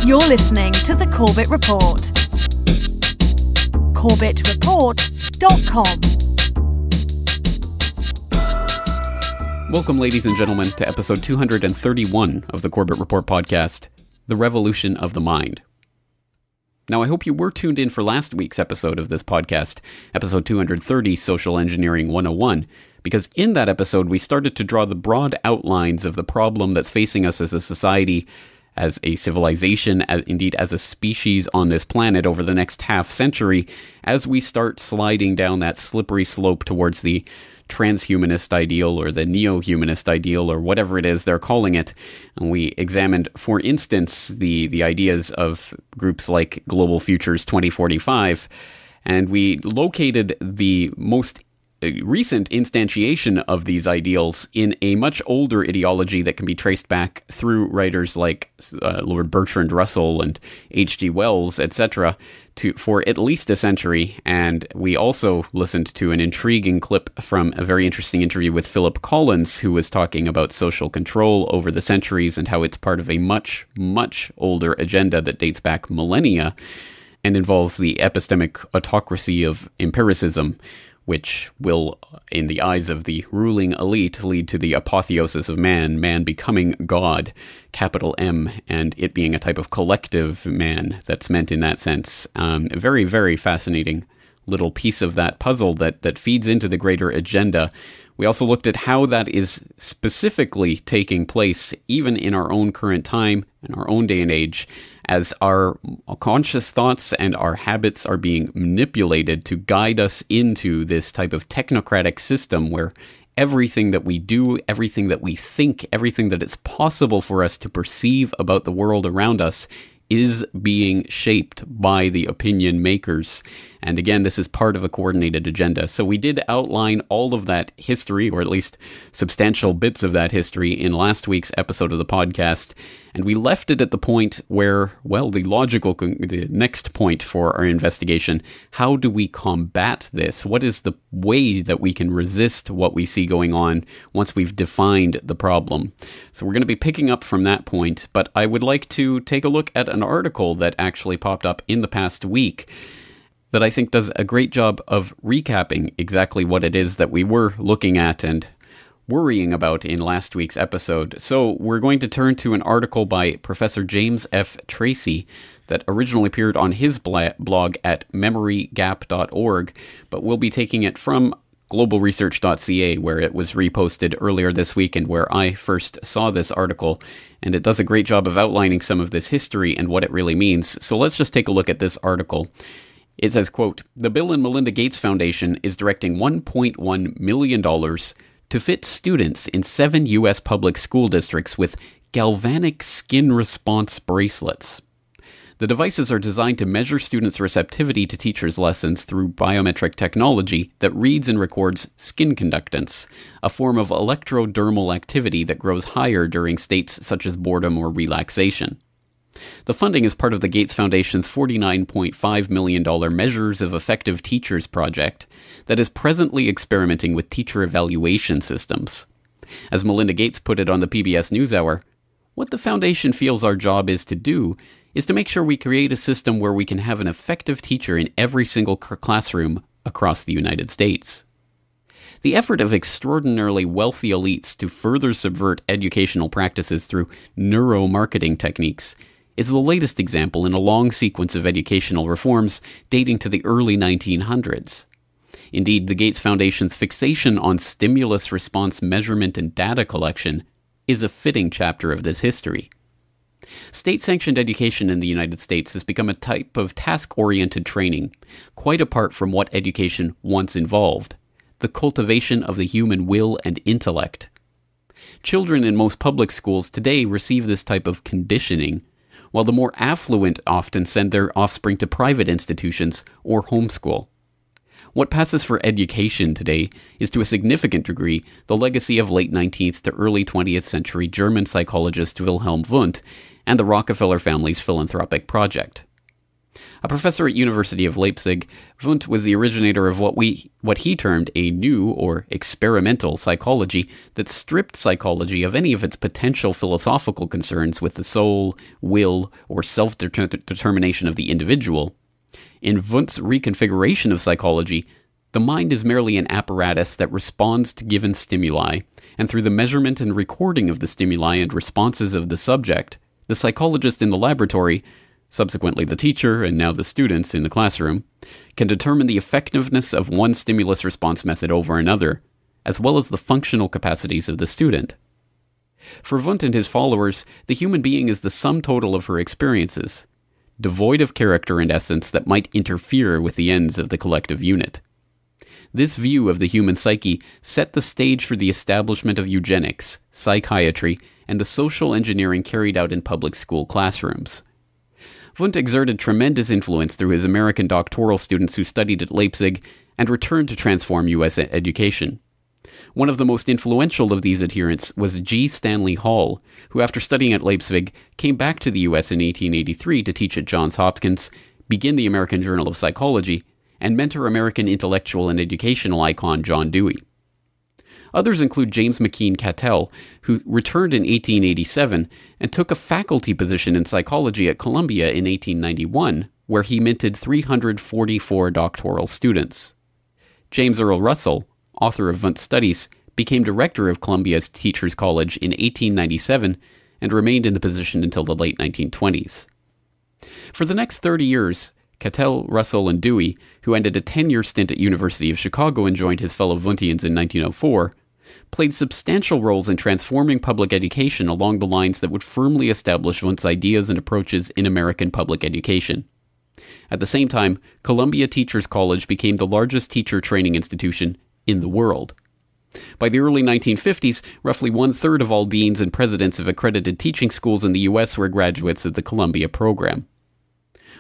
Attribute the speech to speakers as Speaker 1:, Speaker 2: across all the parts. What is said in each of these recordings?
Speaker 1: You're listening to the Corbett Report. CorbettReport.com.
Speaker 2: Welcome, ladies and gentlemen, to episode 231 of the Corbett Report podcast, The Revolution of the Mind. Now, I hope you were tuned in for last week's episode of this podcast, episode 230, Social Engineering 101, because in that episode, we started to draw the broad outlines of the problem that's facing us as a society, as a civilization, indeed as a species on this planet over the next half century, as we start sliding down that slippery slope towards the transhumanist ideal or the neo-humanist ideal or whatever it is they're calling it. And we examined, for instance, the ideas of groups like Global Futures 2045, and we located the most recent instantiation of these ideals in a much older ideology that can be traced back through writers like Lord Bertrand Russell and H.G. Wells, etc., for at least a century. And we also listened to an intriguing clip from a very interesting interview with Philip Collins, who was talking about social control over the centuries and how it's part of a much, much older agenda that dates back millennia and involves the epistemic autocracy of empiricism, which will, in the eyes of the ruling elite, lead to the apotheosis of man becoming God, capital M, and it being a type of collective man that's meant in that sense. A very, very fascinating little piece of that puzzle that feeds into the greater agenda. We also looked at how that is specifically taking place, even in our own current time, in our own day and age, as our conscious thoughts and our habits are being manipulated to guide us into this type of technocratic system where everything that we do, everything that we think, everything that it's possible for us to perceive about the world around us is being shaped by the opinion makers. And again, this is part of a coordinated agenda. So we did outline all of that history, or at least substantial bits of that history, in last week's episode of the podcast. And we left it at the point where, well, the next point for our investigation, how do we combat this? What is the way that we can resist what we see going on once we've defined the problem? So we're going to be picking up from that point, but I would like to take a look at an article that actually popped up in the past week that I think does a great job of recapping exactly what it is that we were looking at and worrying about in last week's episode. So we're going to turn to an article by Professor James F. Tracy that originally appeared on his blog at memorygap.org, but we'll be taking it from globalresearch.ca, where it was reposted earlier this week and where I first saw this article, and it does a great job of outlining some of this history and what it really means. So let's just take a look at this article. It says, quote, "The Bill and Melinda Gates Foundation is directing $1.1 million to fit students in 7 U.S. public school districts with galvanic skin response bracelets. The devices are designed to measure students' receptivity to teachers' lessons through biometric technology that reads and records skin conductance, a form of electrodermal activity that grows higher during states such as boredom or relaxation. The funding is part of the Gates Foundation's $49.5 million Measures of Effective Teachers project that is presently experimenting with teacher evaluation systems. As Melinda Gates put it on the PBS NewsHour, what the foundation feels our job is to do is to make sure we create a system where we can have an effective teacher in every single classroom across the United States. The effort of extraordinarily wealthy elites to further subvert educational practices through neuromarketing techniques is the latest example in a long sequence of educational reforms dating to the early 1900s. Indeed, the Gates Foundation's fixation on stimulus response measurement and data collection is a fitting chapter of this history. State-sanctioned education in the United States has become a type of task-oriented training, quite apart from what education once involved, the cultivation of the human will and intellect. Children in most public schools today receive this type of conditioning, while the more affluent often send their offspring to private institutions or homeschool. What passes for education today is to a significant degree the legacy of late 19th to early 20th century German psychologist Wilhelm Wundt and the Rockefeller family's philanthropic project. A professor at University of Leipzig, Wundt was the originator of what he termed a new or experimental psychology that stripped psychology of any of its potential philosophical concerns with the soul, will, or self-determination of the individual. In Wundt's reconfiguration of psychology, the mind is merely an apparatus that responds to given stimuli, and through the measurement and recording of the stimuli and responses of the subject, the psychologist in the laboratory, subsequently the teacher and now the students in the classroom, can determine the effectiveness of one stimulus response method over another, as well as the functional capacities of the student. For Wundt and his followers, the human being is the sum total of her experiences, devoid of character and essence that might interfere with the ends of the collective unit. This view of the human psyche set the stage for the establishment of eugenics, psychiatry, and the social engineering carried out in public school classrooms. Wundt exerted tremendous influence through his American doctoral students who studied at Leipzig and returned to transform U.S. education. One of the most influential of these adherents was G. Stanley Hall, who after studying at Leipzig came back to the U.S. in 1883 to teach at Johns Hopkins, begin the American Journal of Psychology, and mentor American intellectual and educational icon John Dewey. Others include James McKean Cattell, who returned in 1887 and took a faculty position in psychology at Columbia in 1891, where he minted 344 doctoral students. James Earl Russell, author of Wundt's studies, became director of Columbia's Teachers College in 1897 and remained in the position until the late 1920s. For the next 30 years, Cattell, Russell, and Dewey, who ended a 10-year stint at University of Chicago and joined his fellow Wundtians in 1904, played substantial roles in transforming public education along the lines that would firmly establish Wundt's ideas and approaches in American public education. At the same time, Columbia Teachers College became the largest teacher training institution in the world. By the early 1950s, roughly one-third of all deans and presidents of accredited teaching schools in the U.S. were graduates of the Columbia program.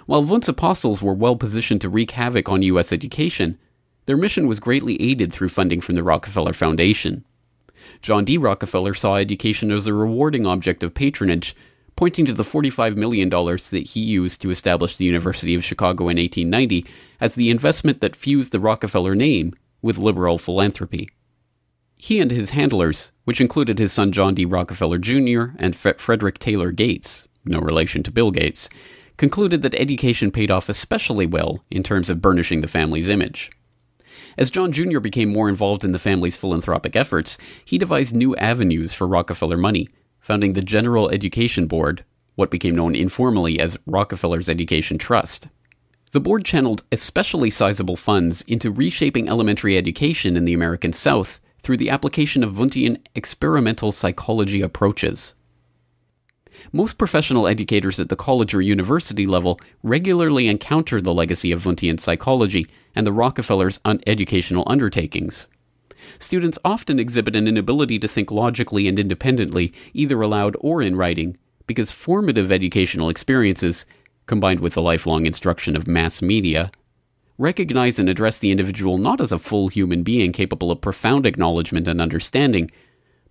Speaker 2: While Wundt's apostles were well positioned to wreak havoc on U.S. education, their mission was greatly aided through funding from the Rockefeller Foundation. John D. Rockefeller saw education as a rewarding object of patronage, pointing to the $45 million that he used to establish the University of Chicago in 1890 as the investment that fused the Rockefeller name with liberal philanthropy. He and his handlers, which included his son John D. Rockefeller Jr. and Frederick Taylor Gates, no relation to Bill Gates, concluded that education paid off especially well in terms of burnishing the family's image. As John Jr. became more involved in the family's philanthropic efforts, he devised new avenues for Rockefeller money, founding the General Education Board, what became known informally as Rockefeller's Education Trust. The board channeled especially sizable funds into reshaping elementary education in the American South through the application of Wundtian experimental psychology approaches. Most professional educators at the college or university level regularly encounter the legacy of Wundtian psychology and the Rockefellers' educational undertakings. Students often exhibit an inability to think logically and independently, either aloud or in writing, because formative educational experiences, combined with the lifelong instruction of mass media, recognize and address the individual not as a full human being capable of profound acknowledgement and understanding,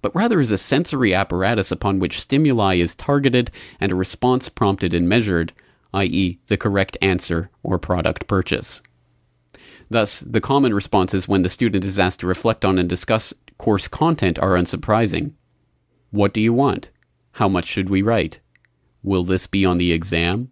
Speaker 2: but rather as a sensory apparatus upon which stimuli is targeted and a response prompted and measured, i.e., the correct answer or product purchase. Thus, the common responses when the student is asked to reflect on and discuss course content are unsurprising. What do you want? How much should we write? Will this be on the exam?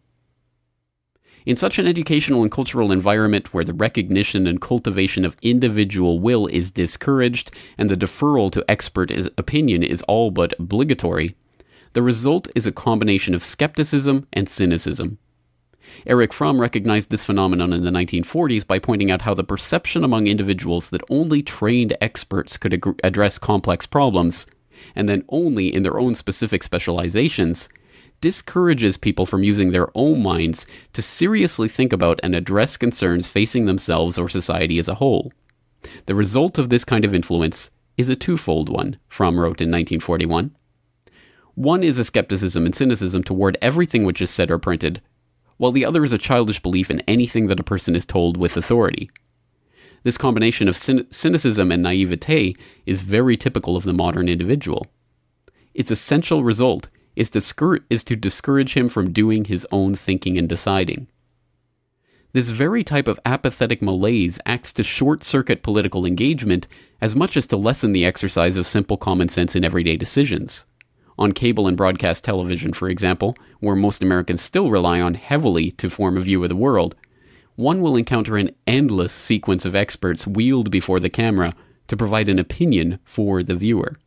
Speaker 2: In such an educational and cultural environment where the recognition and cultivation of individual will is discouraged and the deferral to expert opinion is all but obligatory, the result is a combination of skepticism and cynicism. Erich Fromm recognized this phenomenon in the 1940s by pointing out how the perception among individuals that only trained experts could address complex problems, and then only in their own specific specializations, discourages people from using their own minds to seriously think about and address concerns facing themselves or society as a whole. The result of this kind of influence is a twofold one, Fromm wrote in 1941. One is a skepticism and cynicism toward everything which is said or printed, while the other is a childish belief in anything that a person is told with authority. This combination of cynicism and naivete is very typical of the modern individual. Its essential result is to discourage him from doing his own thinking and deciding. This very type of apathetic malaise acts to short-circuit political engagement as much as to lessen the exercise of simple common sense in everyday decisions. On cable and broadcast television, for example, where most Americans still rely on heavily to form a view of the world, one will encounter an endless sequence of experts wheeled before the camera to provide an opinion for the viewer.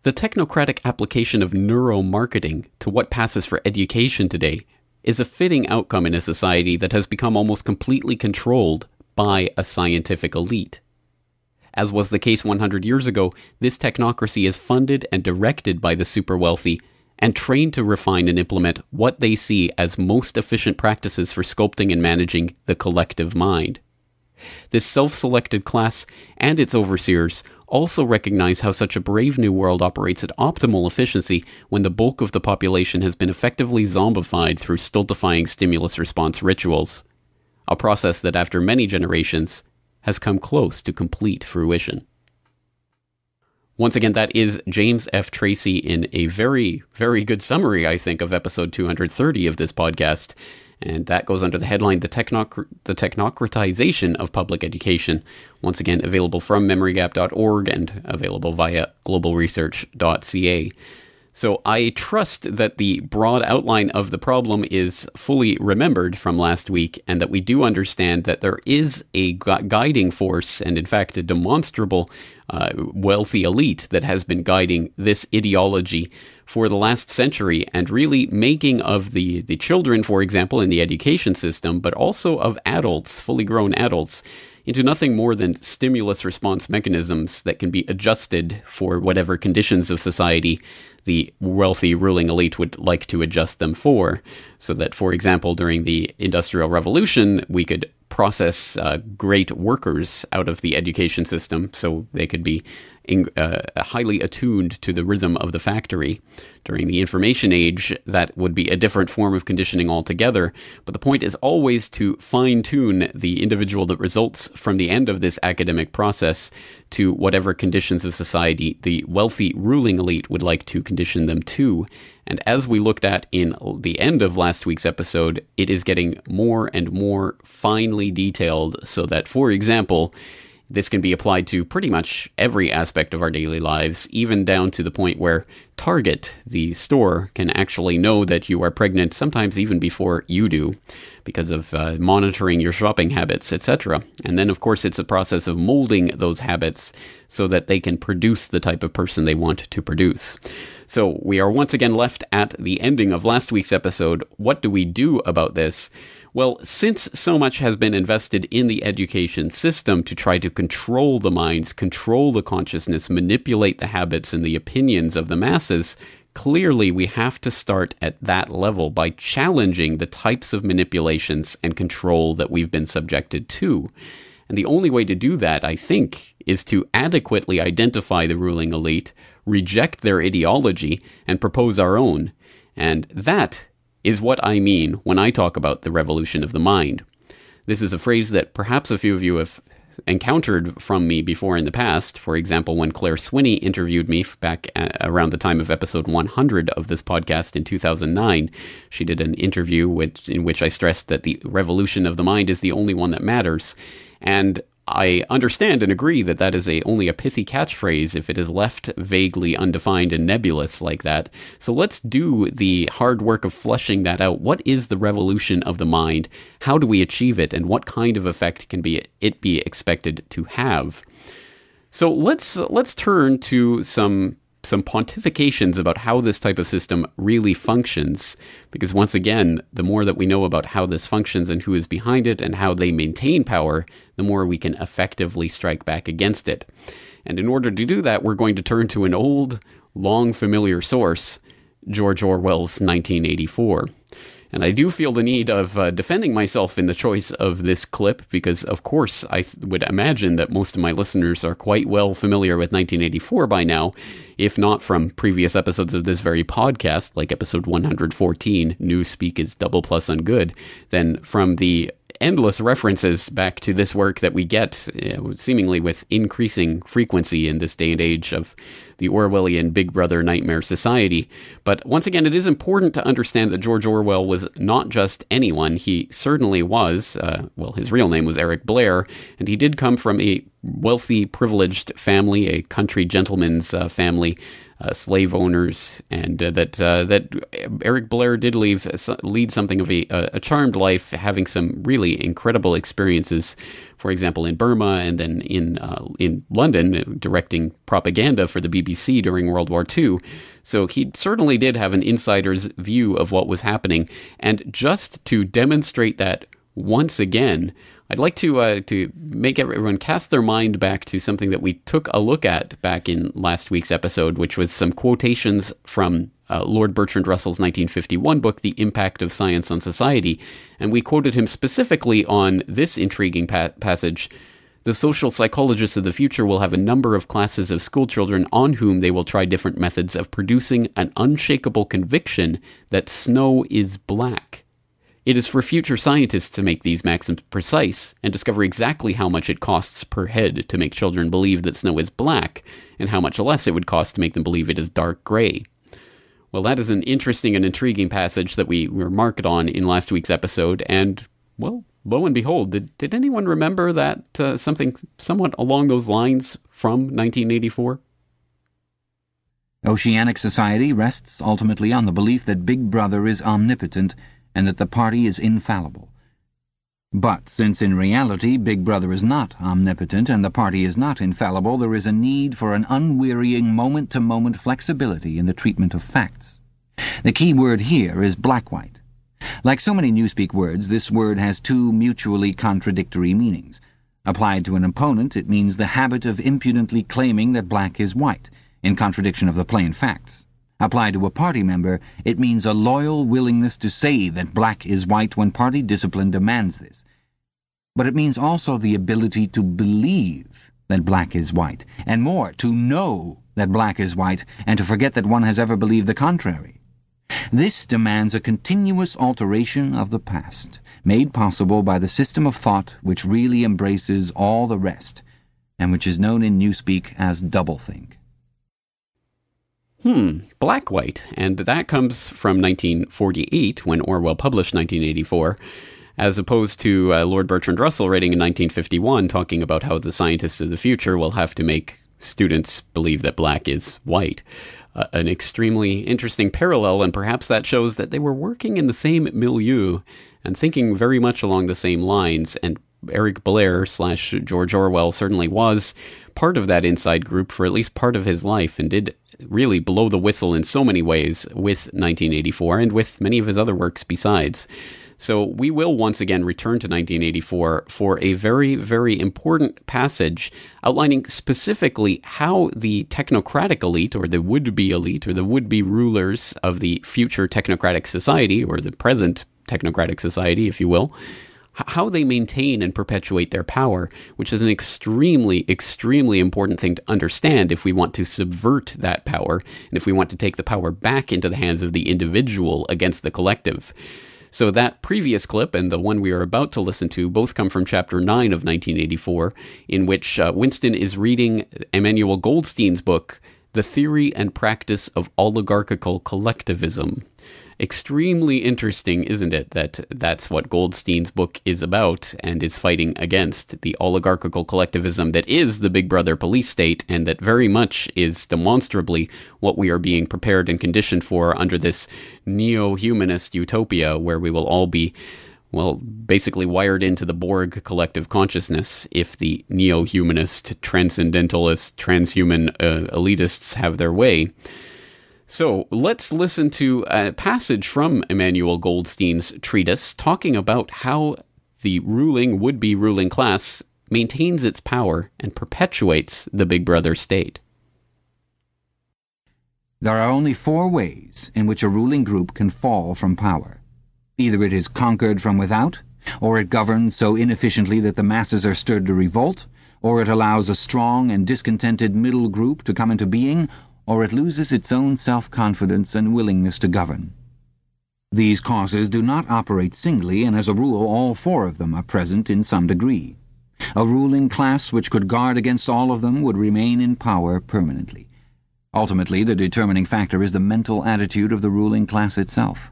Speaker 2: The technocratic application of neuromarketing to what passes for education today is a fitting outcome in a society that has become almost completely controlled by a scientific elite. As was the case 100 years ago, this technocracy is funded and directed by the super wealthy and trained to refine and implement what they see as most efficient practices for sculpting and managing the collective mind. This self-selected class and its overseers also recognize how such a brave new world operates at optimal efficiency when the bulk of the population has been effectively zombified through stultifying stimulus response rituals, a process that after many generations has come close to complete fruition. Once again, that is James F. Tracy in a very, very good summary, I think, of episode 230 of this podcast. And that goes under the headline, The Technocratization of Public Education. Once again, available from memorygap.org and available via globalresearch.ca. So I trust that the broad outline of the problem is fully remembered from last week, and that we do understand that there is a guiding force, and in fact a demonstrable wealthy elite that has been guiding this ideology for the last century, and really making of the children, for example, in the education system, but also of adults, fully grown adults, into nothing more than stimulus response mechanisms that can be adjusted for whatever conditions of society the wealthy ruling elite would like to adjust them for. So that, for example, during the Industrial Revolution, we could process great workers out of the education system so they could be highly attuned to the rhythm of the factory. During the information age, that would be a different form of conditioning altogether, but the point is always to fine-tune the individual that results from the end of this academic process to whatever conditions of society the wealthy ruling elite would like to condition them to. And as we looked at in the end of last week's episode, it is getting more and more finely detailed so that, for example, this can be applied to pretty much every aspect of our daily lives, even down to the point where Target, the store, can actually know that you are pregnant sometimes even before you do, because of monitoring your shopping habits, etc. And then, of course, it's a process of molding those habits so that they can produce the type of person they want to produce. So we are once again left at the ending of last week's episode. What do we do about this? Well, since so much has been invested in the education system to try to control the minds, control the consciousness, manipulate the habits and the opinions of the masses, clearly we have to start at that level by challenging the types of manipulations and control that we've been subjected to. And the only way to do that, I think, is to adequately identify the ruling elite, reject their ideology, and propose our own. And that is what I mean when I talk about the revolution of the mind. This is a phrase that perhaps a few of you have encountered from me before in the past. For example, when Claire Swinney interviewed me back around the time of episode 100 of this podcast in 2009, she did an interview in which I stressed that the revolution of the mind is the only one that matters. And I understand and agree that that is only a pithy catchphrase if it is left vaguely undefined and nebulous like that. So let's do the hard work of fleshing that out. What is the revolution of the mind? How do we achieve it? And what kind of effect can it be expected to have? So let's turn to some pontifications about how this type of system really functions, because once again, the more that we know about how this functions and who is behind it and how they maintain power, the more we can effectively strike back against it. And in order to do that, we're going to turn to an old, long familiar source, George Orwell's 1984. And I do feel the need of defending myself in the choice of this clip because, of course, I would imagine that most of my listeners are quite well familiar with 1984 by now, if not from previous episodes of this very podcast, like episode 114, Newspeak is double plus on good, then from the endless references back to this work that we get seemingly with increasing frequency in this day and age of the Orwellian Big Brother nightmare society. But once again, it is important to understand that George Orwell was not just anyone. He certainly was, his real name was Eric Blair, and he did come from a wealthy, privileged family, a country gentleman's family, slave owners, and that Eric Blair did lead something of a charmed life, having some really incredible experiences, for example, in Burma and then in London, directing propaganda for the BBC during World War II. So he certainly did have an insider's view of what was happening. And just to demonstrate that once again, I'd like to make everyone cast their mind back to something that we took a look at back in last week's episode, which was some quotations from Lord Bertrand Russell's 1951 book, The Impact of Science on Society. And we quoted him specifically on this intriguing passage: "The social psychologists of the future will have a number of classes of schoolchildren on whom they will try different methods of producing an unshakable conviction that snow is black. It is for future scientists to make these maxims precise and discover exactly how much it costs per head to make children believe that snow is black, and how much less it would cost to make them believe it is dark gray." Well, that is an interesting and intriguing passage that we remarked on in last week's episode, and, well, lo and behold, did anyone remember that something somewhat along those lines from 1984?
Speaker 3: Oceanic society rests ultimately on the belief that Big Brother is omnipotent and that the party is infallible. But since in reality Big Brother is not omnipotent and the party is not infallible, there is a need for an unwearying moment-to-moment flexibility in the treatment of facts. The key word here is black-white. Like so many newspeak words, this word has two mutually contradictory meanings. Applied to an opponent, it means the habit of impudently claiming that black is white, in contradiction of the plain facts. Applied to a party member, it means a loyal willingness to say that black is white when party discipline demands this. But it means also the ability to believe that black is white, and more, to know that black is white, and to forget that one has ever believed the contrary. This demands a continuous alteration of the past, made possible by the system of thought which really embraces all the rest, and which is known in newspeak as doublethink.
Speaker 2: Black-white, and that comes from 1948, when Orwell published 1984, as opposed to Lord Bertrand Russell writing in 1951, talking about how the scientists of the future will have to make students believe that black is white. An extremely interesting parallel, and perhaps that shows that they were working in the same milieu and thinking very much along the same lines, and Eric Blair / George Orwell certainly was part of that inside group for at least part of his life, and did really blow the whistle in so many ways with 1984 and with many of his other works besides. So we will once again return to 1984 for a very, very important passage outlining specifically how the technocratic elite, or the would-be elite, or the would-be rulers of the future technocratic society, or the present technocratic society, if you will, how they maintain and perpetuate their power, which is an extremely, extremely important thing to understand if we want to subvert that power, and if we want to take the power back into the hands of the individual against the collective. So that previous clip and the one we are about to listen to both come from Chapter 9 of 1984, in which Winston is reading Emmanuel Goldstein's book, The Theory and Practice of Oligarchical Collectivism. Extremely interesting, isn't it, that that's what Goldstein's book is about and is fighting against, the oligarchical collectivism that is the Big Brother police state, and that very much is demonstrably what we are being prepared and conditioned for under this neo-humanist utopia where we will all be, well, basically wired into the Borg collective consciousness if the neo-humanist, transcendentalist, transhuman elitists have their way. So let's listen to a passage from Emmanuel Goldstein's treatise talking about how the would-be ruling class maintains its power and perpetuates the Big Brother state.
Speaker 3: There are only 4 ways in which a ruling group can fall from power. Either it is conquered from without, or it governs so inefficiently that the masses are stirred to revolt, or it allows a strong and discontented middle group to come into being, or it loses its own self-confidence and willingness to govern. These causes do not operate singly, and as a rule all four of them are present in some degree. A ruling class which could guard against all of them would remain in power permanently. Ultimately, the determining factor is the mental attitude of the ruling class itself.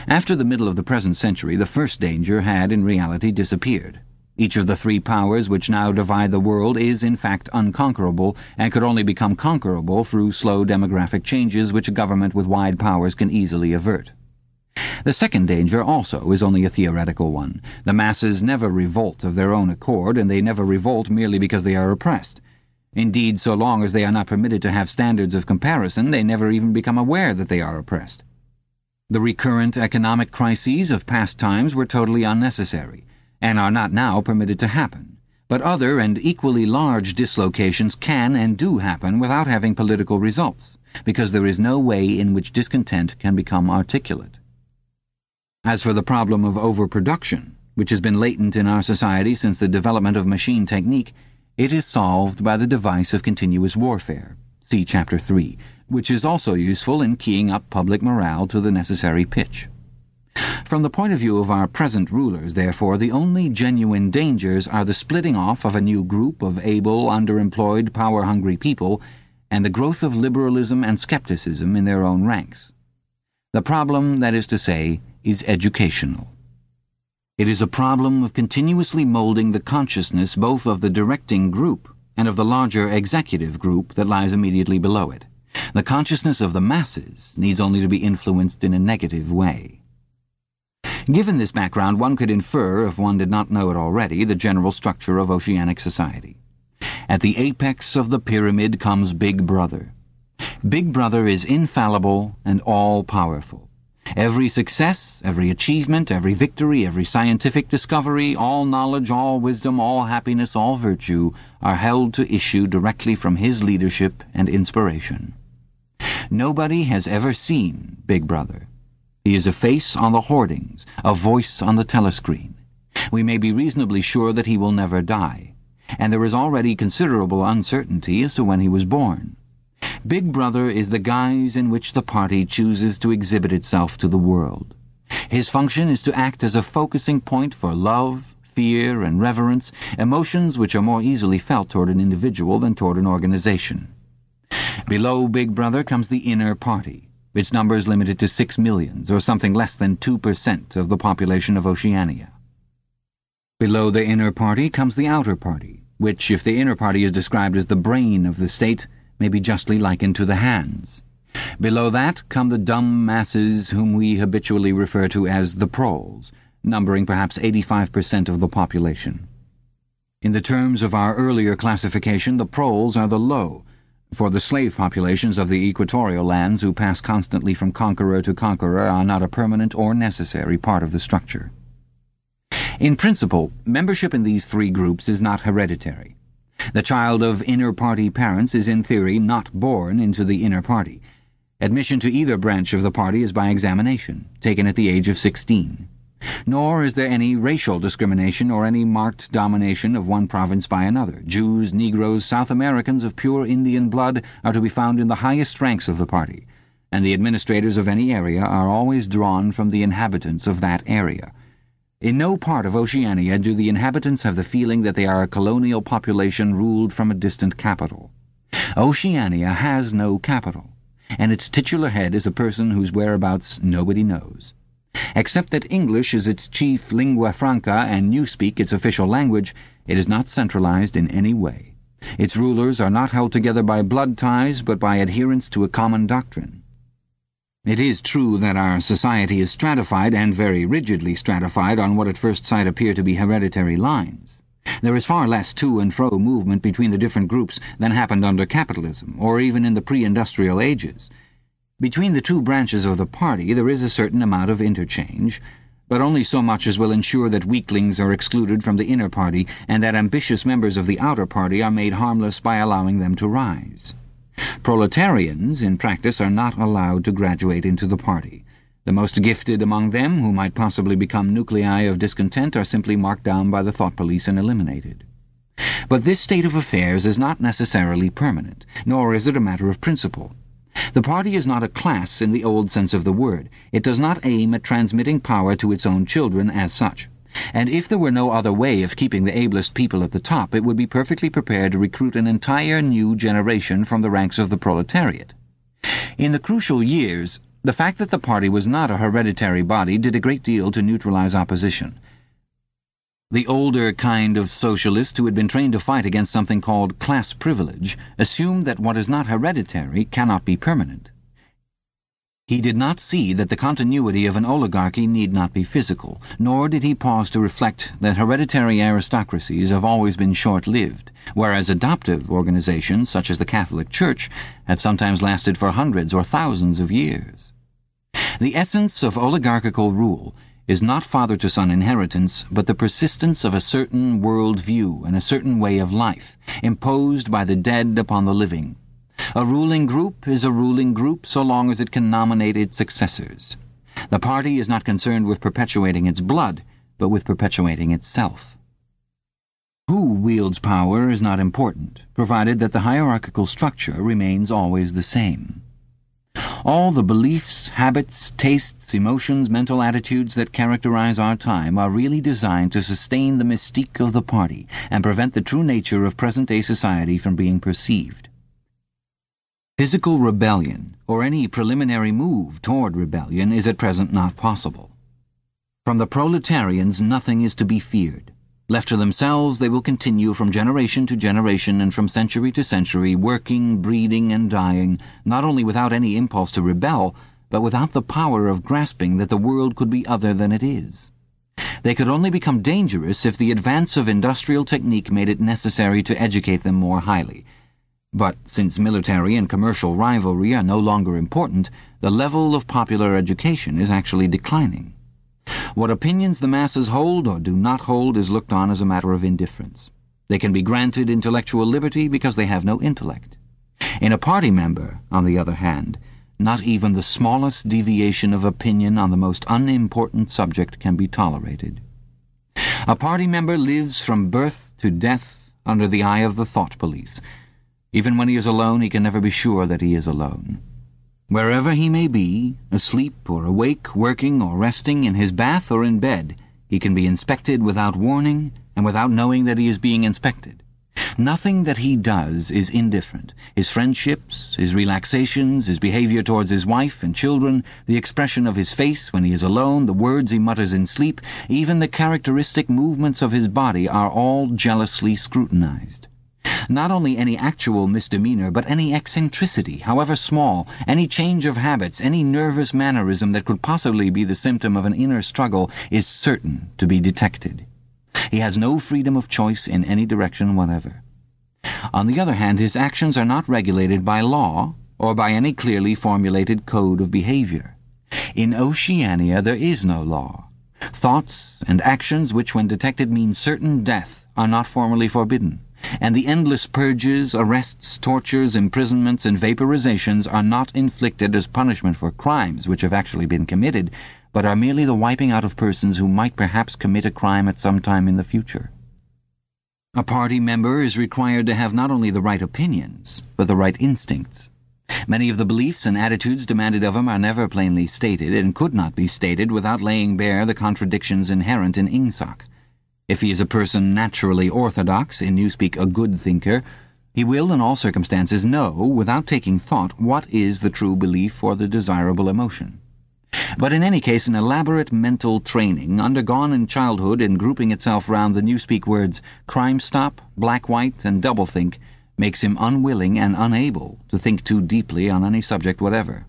Speaker 3: After the middle of the present century, the first danger had in reality disappeared. Each of the three powers which now divide the world is in fact unconquerable, and could only become conquerable through slow demographic changes which a government with wide powers can easily avert. The second danger also is only a theoretical one. The masses never revolt of their own accord, and they never revolt merely because they are oppressed. Indeed, so long as they are not permitted to have standards of comparison, they never even become aware that they are oppressed. The recurrent economic crises of past times were totally unnecessary, and are not now permitted to happen. But other and equally large dislocations can and do happen without having political results, because there is no way in which discontent can become articulate. As for the problem of overproduction, which has been latent in our society since the development of machine technique, it is solved by the device of continuous warfare, see Chapter 3, which is also useful in keying up public morale to the necessary pitch. From the point of view of our present rulers, therefore, the only genuine dangers are the splitting off of a new group of able, underemployed, power-hungry people, and the growth of liberalism and skepticism in their own ranks. The problem, that is to say, is educational. It is a problem of continuously molding the consciousness both of the directing group and of the larger executive group that lies immediately below it. The consciousness of the masses needs only to be influenced in a negative way. Given this background, one could infer, if one did not know it already, the general structure of oceanic society. At the apex of the pyramid comes Big Brother. Big Brother is infallible and all-powerful. Every success, every achievement, every victory, every scientific discovery, all knowledge, all wisdom, all happiness, all virtue are held to issue directly from his leadership and inspiration. Nobody has ever seen Big Brother. He is a face on the hoardings, a voice on the telescreen. We may be reasonably sure that he will never die, and there is already considerable uncertainty as to when he was born. Big Brother is the guise in which the party chooses to exhibit itself to the world. His function is to act as a focusing point for love, fear, and reverence, emotions which are more easily felt toward an individual than toward an organization. Below Big Brother comes the inner party, its numbers limited to 6 millions, or something less than 2% of the population of Oceania. Below the inner party comes the outer party, which, if the inner party is described as the brain of the state, may be justly likened to the hands. Below that come the dumb masses whom we habitually refer to as the proles, numbering perhaps 85% of the population. In the terms of our earlier classification, the proles are the low, for the slave populations of the equatorial lands who pass constantly from conqueror to conqueror are not a permanent or necessary part of the structure. In principle, membership in these three groups is not hereditary. The child of inner party parents is in theory not born into the inner party. Admission to either branch of the party is by examination, taken at the age of 16. Nor is there any racial discrimination or any marked domination of one province by another. Jews, Negroes, South Americans of pure Indian blood are to be found in the highest ranks of the party, and the administrators of any area are always drawn from the inhabitants of that area. In no part of Oceania do the inhabitants have the feeling that they are a colonial population ruled from a distant capital. Oceania has no capital, and its titular head is a person whose whereabouts nobody knows. Except that English is its chief lingua franca and Newspeak its official language, it is not centralized in any way. Its rulers are not held together by blood ties, but by adherence to a common doctrine. It is true that our society is stratified, and very rigidly stratified, on what at first sight appear to be hereditary lines. There is far less to and fro movement between the different groups than happened under capitalism, or even in the pre-industrial ages. Between the two branches of the party there is a certain amount of interchange, but only so much as will ensure that weaklings are excluded from the inner party, and that ambitious members of the outer party are made harmless by allowing them to rise. Proletarians, in practice, are not allowed to graduate into the party. The most gifted among them, who might possibly become nuclei of discontent, are simply marked down by the thought police and eliminated. But this state of affairs is not necessarily permanent, nor is it a matter of principle. The party is not a class in the old sense of the word. It does not aim at transmitting power to its own children as such. And if there were no other way of keeping the ablest people at the top, it would be perfectly prepared to recruit an entire new generation from the ranks of the proletariat. In the crucial years, the fact that the party was not a hereditary body did a great deal to neutralize opposition. The older kind of socialist who had been trained to fight against something called class privilege assumed that what is not hereditary cannot be permanent. He did not see that the continuity of an oligarchy need not be physical, nor did he pause to reflect that hereditary aristocracies have always been short-lived, whereas adoptive organizations, such as the Catholic Church, have sometimes lasted for hundreds or thousands of years. The essence of oligarchical rule is not father-to-son inheritance, but the persistence of a certain world view and a certain way of life, imposed by the dead upon the living. A ruling group is a ruling group so long as it can nominate its successors. The party is not concerned with perpetuating its blood, but with perpetuating itself. Who wields power is not important, provided that the hierarchical structure remains always the same. All the beliefs, habits, tastes, emotions, mental attitudes that characterize our time are really designed to sustain the mystique of the party and prevent the true nature of present-day society from being perceived. Physical rebellion, or any preliminary move toward rebellion, is at present not possible. From the proletarians nothing is to be feared. Left to themselves, they will continue from generation to generation and from century to century, working, breeding, and dying, not only without any impulse to rebel, but without the power of grasping that the world could be other than it is. They could only become dangerous if the advance of industrial technique made it necessary to educate them more highly. But since military and commercial rivalry are no longer important, the level of popular education is actually declining. What opinions the masses hold or do not hold is looked on as a matter of indifference. They can be granted intellectual liberty because they have no intellect. In a party member, on the other hand, not even the smallest deviation of opinion on the most unimportant subject can be tolerated. A party member lives from birth to death under the eye of the thought police. Even when he is alone, he can never be sure that he is alone. Wherever he may be, asleep or awake, working or resting, in his bath or in bed, he can be inspected without warning and without knowing that he is being inspected. Nothing that he does is indifferent. His friendships, his relaxations, his behavior towards his wife and children, the expression of his face when he is alone, the words he mutters in sleep, even the characteristic movements of his body are all jealously scrutinized. Not only any actual misdemeanor, but any eccentricity, however small, any change of habits, any nervous mannerism that could possibly be the symptom of an inner struggle is certain to be detected. He has no freedom of choice in any direction whatever. On the other hand, his actions are not regulated by law or by any clearly formulated code of behavior. In Oceania there is no law. Thoughts and actions which when detected mean certain death are not formally forbidden, and the endless purges, arrests, tortures, imprisonments, and vaporizations are not inflicted as punishment for crimes which have actually been committed, but are merely the wiping out of persons who might perhaps commit a crime at some time in the future. A party member is required to have not only the right opinions, but the right instincts. Many of the beliefs and attitudes demanded of him are never plainly stated, and could not be stated without laying bare the contradictions inherent in Ingsoc. If he is a person naturally orthodox, in newspeak a good thinker, he will in all circumstances know, without taking thought, what is the true belief or the desirable emotion. But in any case, an elaborate mental training, undergone in childhood and grouping itself round the newspeak words crime stop, black-white, and doublethink, makes him unwilling and unable to think too deeply on any subject whatever.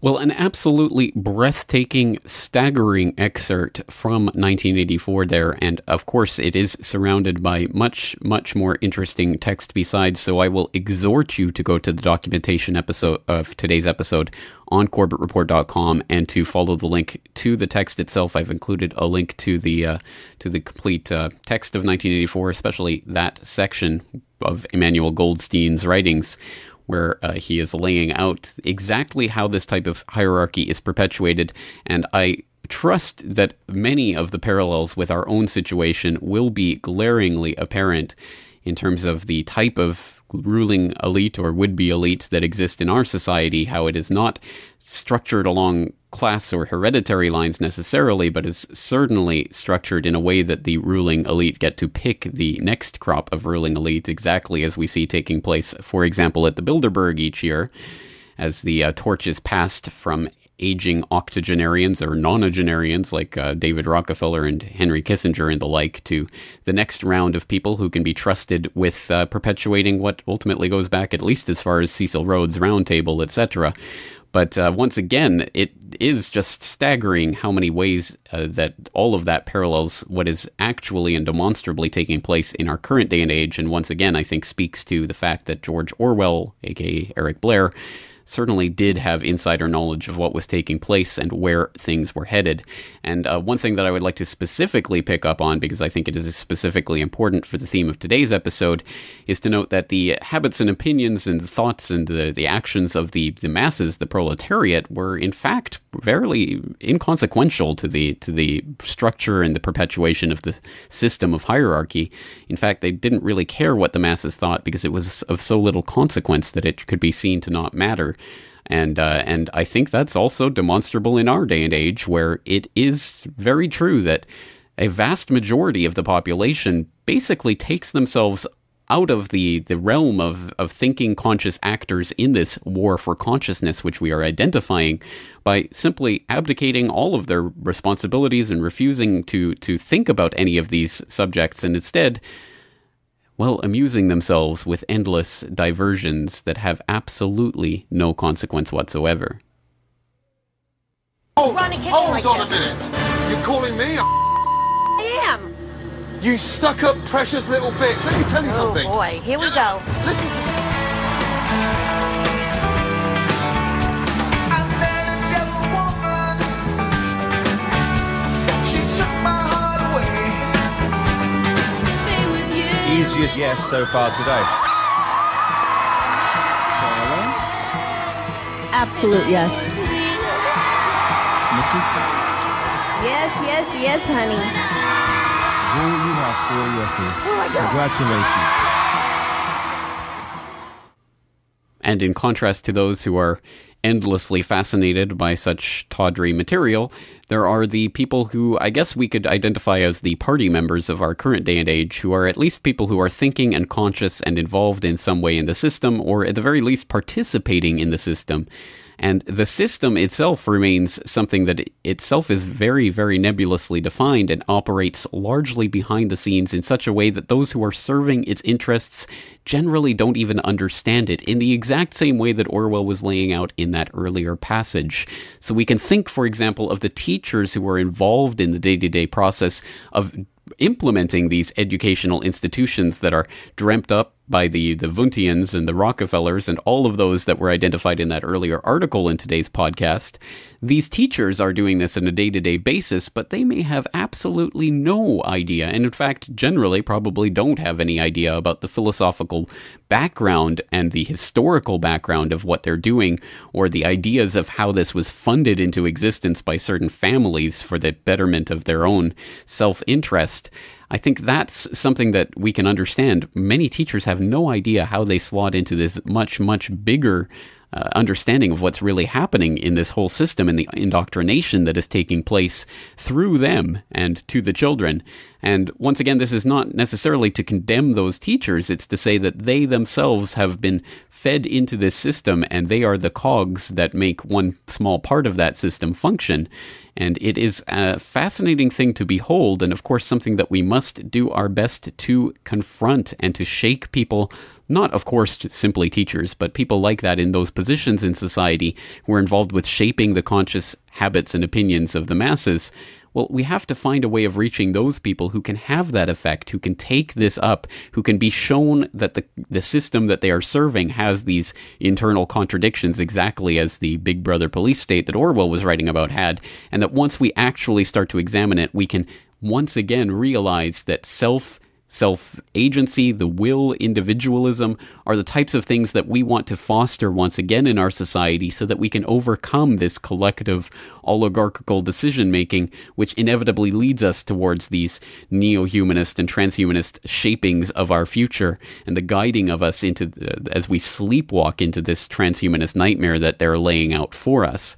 Speaker 2: Well, an absolutely breathtaking, staggering excerpt from 1984 there, and of course it is surrounded by much, much more interesting text besides, so I will exhort you to go to the documentation episode of today's episode on CorbettReport.com and to follow the link to the text itself. I've included a link to the complete text of 1984, especially that section of Emmanuel Goldstein's writings, where he is laying out exactly how this type of hierarchy is perpetuated, and I trust that many of the parallels with our own situation will be glaringly apparent in terms of the type of ruling elite or would-be elite that exists in our society, how it is not structured along class or hereditary lines necessarily, but is certainly structured in a way that the ruling elite get to pick the next crop of ruling elite, exactly as we see taking place, for example, at the Bilderberg each year, as the torch is passed from aging octogenarians or nonagenarians like David Rockefeller and Henry Kissinger and the like to the next round of people who can be trusted with perpetuating what ultimately goes back at least as far as Cecil Rhodes' Roundtable, etc. But once again, it is just staggering how many ways that all of that parallels what is actually and demonstrably taking place in our current day and age. And once again, I think speaks to the fact that George Orwell, aka Eric Blair, certainly did have insider knowledge of what was taking place and where things were headed. And one thing that I would like to specifically pick up on, because I think it is specifically important for the theme of today's episode, is to note that the habits and opinions and the thoughts and the actions of the masses, the proletariat, were in fact fairly inconsequential to the structure and the perpetuation of the system of hierarchy. In fact, they didn't really care what the masses thought because it was of so little consequence that it could be seen to not matter. And I think that's also demonstrable in our day and age, where it is very true that a vast majority of the population basically takes themselves out of the realm of thinking conscious actors in this war for consciousness, which we are identifying, by simply abdicating all of their responsibilities and refusing to think about any of these subjects, and instead, well, amusing themselves with endless diversions that have absolutely no consequence whatsoever.
Speaker 4: Hold on a minute. You're calling me?
Speaker 5: I am.
Speaker 4: You stuck-up precious little bitch. Let me tell you something.
Speaker 5: Oh boy, here we go.
Speaker 4: Listen to me.
Speaker 6: Easiest yes so far today.
Speaker 7: Absolute yes.
Speaker 5: Yes, honey.
Speaker 6: Zoe, you have 4 yeses.
Speaker 5: Oh my God.
Speaker 6: Congratulations.
Speaker 2: And in contrast to those who are endlessly fascinated by such tawdry material, there are the people who I guess we could identify as the party members of our current day and age, who are at least people who are thinking and conscious and involved in some way in the system, or at the very least participating in the system. And the system itself remains something that itself is very, very nebulously defined and operates largely behind the scenes in such a way that those who are serving its interests generally don't even understand it, in the exact same way that Orwell was laying out in that earlier passage. So we can think, for example, of the teachers who are involved in the day-to-day process of implementing these educational institutions that are dreamt up by the Wundtians and the Rockefellers and all of those that were identified in that earlier article in today's podcast. These teachers are doing this on a day-to-day basis, but they may have absolutely no idea, and in fact, generally probably don't have any idea about the philosophical background and the historical background of what they're doing, or the ideas of how this was funded into existence by certain families for the betterment of their own self-interest. I think that's something that we can understand. Many teachers have no idea how they slot into this much, much bigger understanding of what's really happening in this whole system and the indoctrination that is taking place through them and to the children. And once again, this is not necessarily to condemn those teachers. It's to say that they themselves have been fed into this system, and they are the cogs that make one small part of that system function. And it is a fascinating thing to behold, and of course something that we must do our best to confront and to shake people, not of course simply teachers, but people like that in those positions in society who are involved with shaping the conscious habits and opinions of the masses. Well, we have to find a way of reaching those people who can have that effect, who can take this up, who can be shown that the system that they are serving has these internal contradictions, exactly as the Big Brother police state that Orwell was writing about had, and that once we actually start to examine it, we can once again realize that self-agency, the will, individualism, are the types of things that we want to foster once again in our society so that we can overcome this collective oligarchical decision-making, which inevitably leads us towards these neo-humanist and transhumanist shapings of our future and the guiding of us into as we sleepwalk into this transhumanist nightmare that they're laying out for us.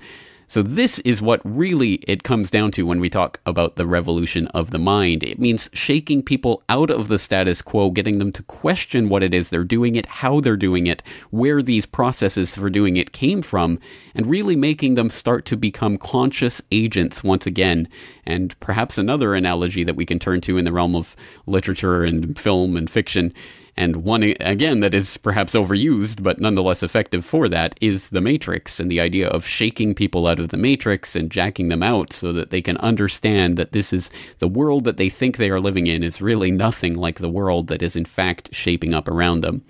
Speaker 2: So this is what really it comes down to when we talk about the revolution of the mind. It means shaking people out of the status quo, getting them to question what it is they're doing it, how they're doing it, where these processes for doing it came from, and really making them start to become conscious agents once again. And perhaps another analogy that we can turn to in the realm of literature and film and fiction, and one, again, that is perhaps overused, but nonetheless effective for that, is the Matrix, and the idea of shaking people out of the Matrix and jacking them out so that they can understand that this is the world that they think they are living in is really nothing like the world that is in fact shaping up around them.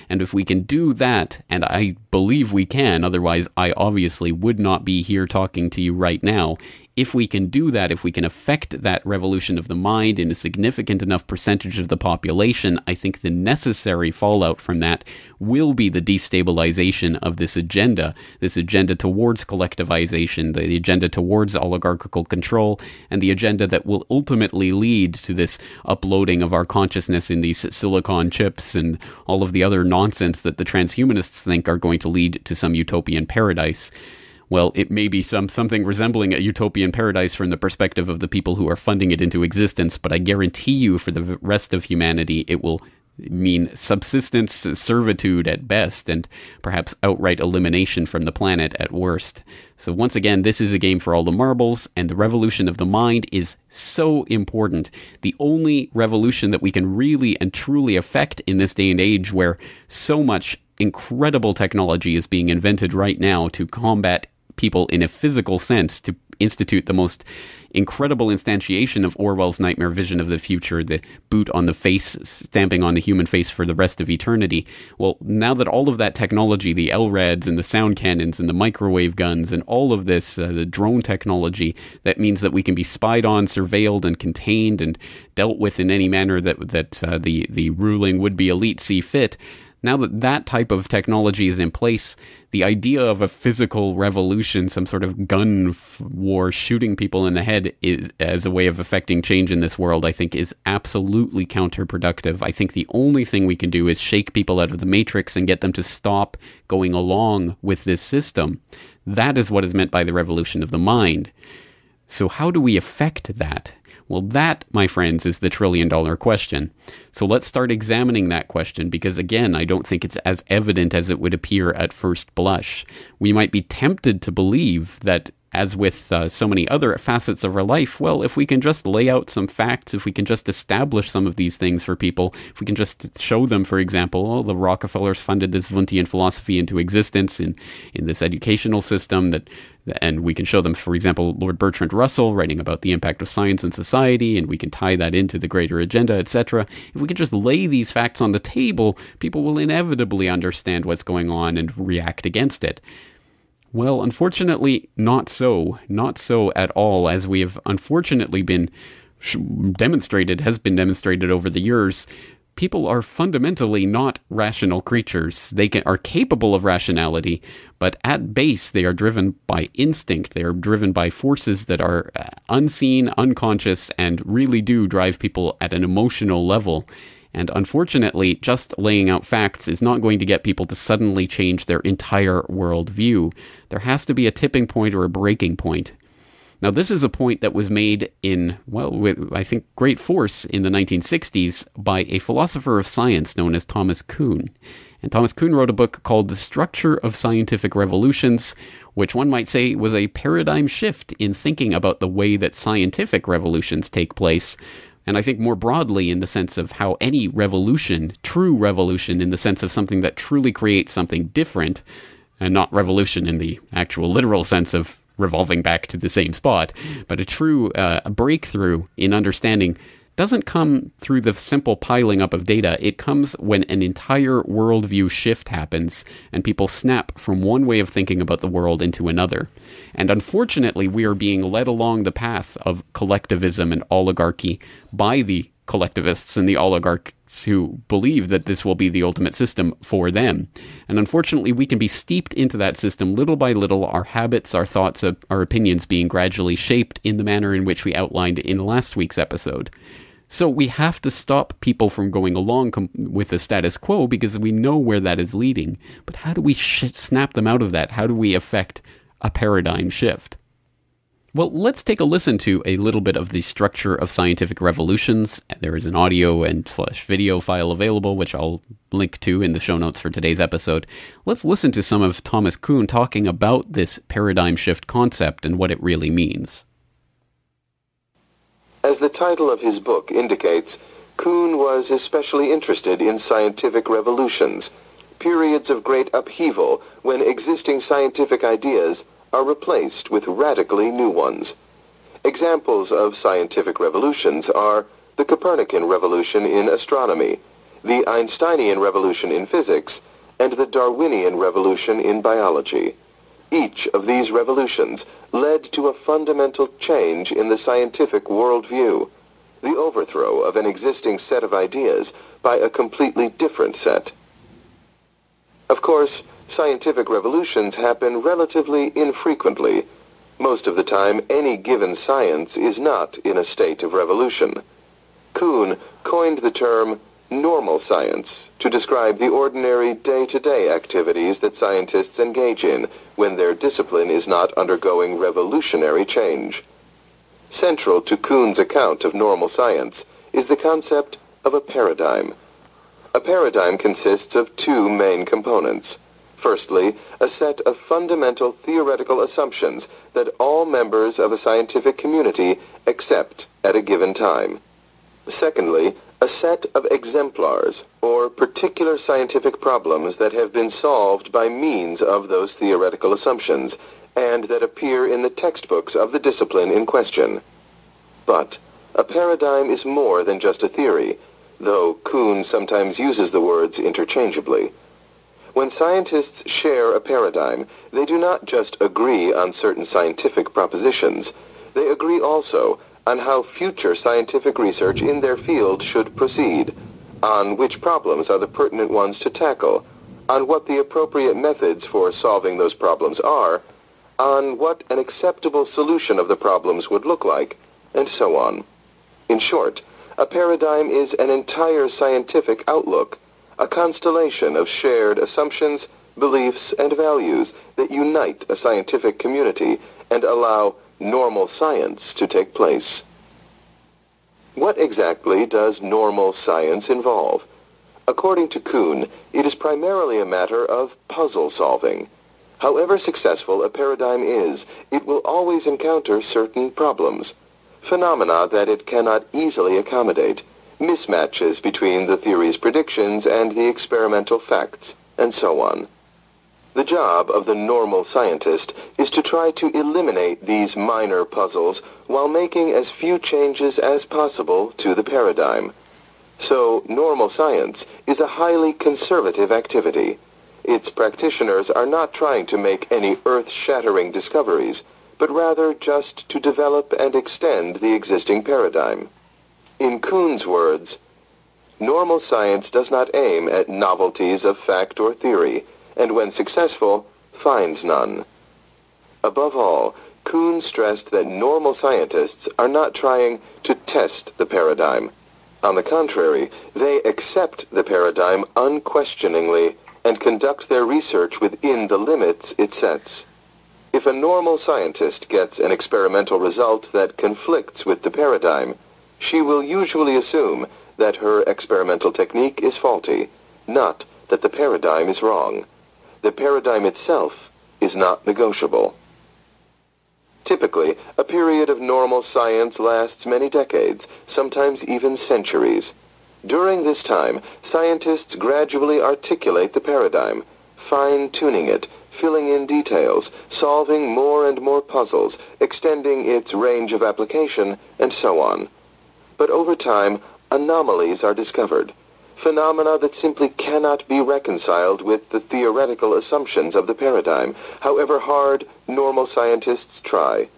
Speaker 2: And if we can do that, and I believe we can, otherwise I obviously would not be here talking to you right now, if we can do that, if we can affect that revolution of the mind in a significant enough percentage of the population, I think the necessary fallout from that will be the destabilization of this agenda towards collectivization, the agenda towards oligarchical control, and the agenda that will ultimately lead to this uploading of our consciousness in these silicon chips and all of the other nonsense that the transhumanists think are going to lead to some utopian paradise. Well, it may be something resembling a utopian paradise from the perspective of the people who are funding it into existence, but I guarantee you for the rest of humanity, it will mean subsistence, servitude at best, and perhaps outright elimination from the planet at worst. So once again, this is a game for all the marbles, and the revolution of the mind is so important. The only revolution that we can really and truly affect in this day and age where so much incredible technology is being invented right now to combat people in a physical sense, to institute the most incredible instantiation of Orwell's nightmare vision of the future, the boot on the face, stamping on the human face for the rest of eternity. Well, now that all of that technology, the LRADs and the sound cannons and the microwave guns and all of this, the drone technology, that means that we can be spied on, surveilled, and contained and dealt with in any manner that the ruling would-be elite see fit. Now that that type of technology is in place, the idea of a physical revolution, some sort of gun war shooting people in the head is as a way of affecting change in this world, I think is absolutely counterproductive. I think the only thing we can do is shake people out of the matrix and get them to stop going along with this system. That is what is meant by the revolution of the mind. So how do we affect that? Well, that, my friends, is the trillion-dollar question. So let's start examining that question because, again, I don't think it's as evident as it would appear at first blush. We might be tempted to believe that, as with so many other facets of our life, well, if we can just lay out some facts, if we can just establish some of these things for people, if we can just show them, for example, oh, the Rockefellers funded this Wundtian philosophy into existence in this educational system, and we can show them, for example, Lord Bertrand Russell writing about the impact of science in society, and we can tie that into the greater agenda, etc. If we can just lay these facts on the table, people will inevitably understand what's going on and react against it. Well, unfortunately, not so. Not so at all, as we have unfortunately been has been demonstrated over the years. People are fundamentally not rational creatures. They are capable of rationality, but at base they are driven by instinct. They are driven by forces that are unseen, unconscious, and really do drive people at an emotional level. And unfortunately, just laying out facts is not going to get people to suddenly change their entire worldview. There has to be a tipping point or a breaking point. Now, this is a point that was made in, well, with, I think, great force in the 1960s by a philosopher of science known as Thomas Kuhn. And Thomas Kuhn wrote a book called The Structure of Scientific Revolutions, which one might say was a paradigm shift in thinking about the way that scientific revolutions take place. And I think more broadly in the sense of how any revolution, true revolution in the sense of something that truly creates something different, and not revolution in the actual literal sense of revolving back to the same spot, but a true breakthrough in understanding doesn't come through the simple piling up of data. It comes when an entire worldview shift happens and people snap from one way of thinking about the world into another. And unfortunately, we are being led along the path of collectivism and oligarchy by the collectivists and the oligarchs who believe that this will be the ultimate system for them. And unfortunately, we can be steeped into that system little by little, our habits, our thoughts, our opinions being gradually shaped in the manner in which we outlined in last week's episode. So we have to stop people from going along with the status quo because we know where that is leading. But how do we snap them out of that? How do we effect a paradigm shift? Well, let's take a listen to a little bit of the structure of scientific revolutions. There is an audio and /video file available, which I'll link to in the show notes for today's episode. Let's listen to some of Thomas Kuhn talking about this paradigm shift concept and what it really means.
Speaker 7: As the title of his book indicates, Kuhn was especially interested in scientific revolutions, periods of great upheaval when existing scientific ideas are replaced with radically new ones. Examples of scientific revolutions are the Copernican revolution in astronomy, the Einsteinian revolution in physics, and the Darwinian revolution in biology. Each of these revolutions led to a fundamental change in the scientific worldview, the overthrow of an existing set of ideas by a completely different set. Of course, scientific revolutions happen relatively infrequently. Most of the time, any given science is not in a state of revolution. Kuhn coined the term normal science to describe the ordinary day-to-day activities that scientists engage in when their discipline is not undergoing revolutionary change. Central to Kuhn's account of normal science is the concept of a paradigm. A paradigm consists of two main components. Firstly, a set of fundamental theoretical assumptions that all members of a scientific community accept at a given time. Secondly, a set of exemplars, or particular scientific problems that have been solved by means of those theoretical assumptions, and that appear in the textbooks of the discipline in question. But a paradigm is more than just a theory, though Kuhn sometimes uses the words interchangeably. When scientists share a paradigm, they do not just agree on certain scientific propositions. They agree also on how future scientific research in their field should proceed, on which problems are the pertinent ones to tackle, on what the appropriate methods for solving those problems are, on what an acceptable solution of the problems would look like, and so on. In short, a paradigm is an entire scientific outlook, a constellation of shared assumptions, beliefs, and values that unite a scientific community and allow normal science to take place. What exactly does normal science involve? According to Kuhn, it is primarily a matter of puzzle solving. However successful a paradigm is, it will always encounter certain problems, phenomena that it cannot easily accommodate, mismatches between the theory's predictions and the experimental facts, and so on. The job of the normal scientist is to try to eliminate these minor puzzles while making as few changes as possible to the paradigm. So, normal science is a highly conservative activity. Its practitioners are not trying to make any earth-shattering discoveries, but rather just to develop and extend the existing paradigm. In Kuhn's words, normal science does not aim at novelties of fact or theory, and when successful, finds none. Above all, Kuhn stressed that normal scientists are not trying to test the paradigm. On the contrary, they accept the paradigm unquestioningly and conduct their research within the limits it sets. If a normal scientist gets an experimental result that conflicts with the paradigm, she will usually assume that her experimental technique is faulty, not that the paradigm is wrong. The paradigm itself is not negotiable. Typically, a period of normal science lasts many decades, sometimes even centuries. During this time, scientists gradually articulate the paradigm, fine-tuning it, filling in details, solving more and more puzzles, extending its range of application, and so on. But over time, anomalies are discovered, phenomena that simply cannot be reconciled with the theoretical assumptions of the paradigm, however hard normal scientists try.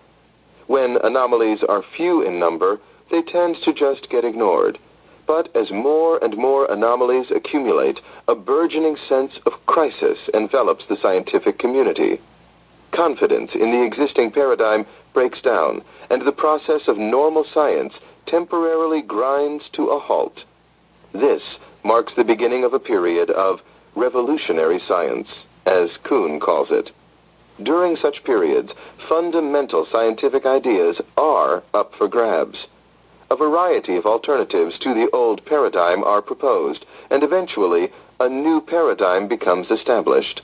Speaker 7: When anomalies are few in number, they tend to just get ignored, But as more and more anomalies accumulate, a burgeoning sense of crisis envelops the scientific community. Confidence in the existing paradigm breaks down, and the process of normal science temporarily grinds to a halt. This marks the beginning of a period of revolutionary science, as Kuhn calls it. During such periods, fundamental scientific ideas are up for grabs. A variety of alternatives to the old paradigm are proposed, and eventually a new paradigm becomes established.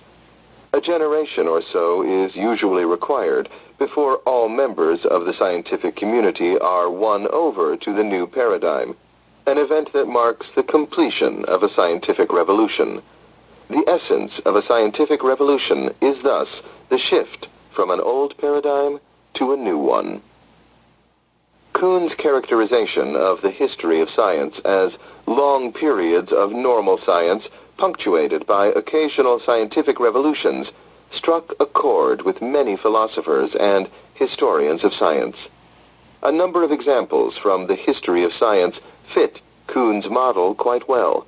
Speaker 7: A generation or so is usually required before all members of the scientific community are won over to the new paradigm, an event that marks the completion of a scientific revolution. The essence of a scientific revolution is thus the shift from an old paradigm to a new one. Kuhn's characterization of the history of science as long periods of normal science punctuated by occasional scientific revolutions struck a chord with many philosophers and historians of science. A number of examples from the history of science fit Kuhn's model quite well.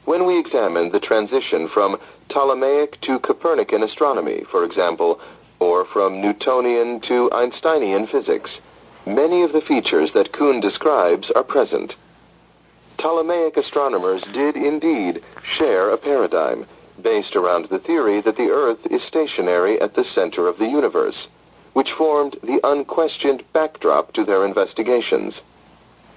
Speaker 7: When we examine the transition from Ptolemaic to Copernican astronomy, for example, or from Newtonian to Einsteinian physics, many of the features that Kuhn describes are present. Ptolemaic astronomers did indeed share a paradigm based around the theory that the Earth is stationary at the center of the universe, which formed the unquestioned backdrop to their investigations.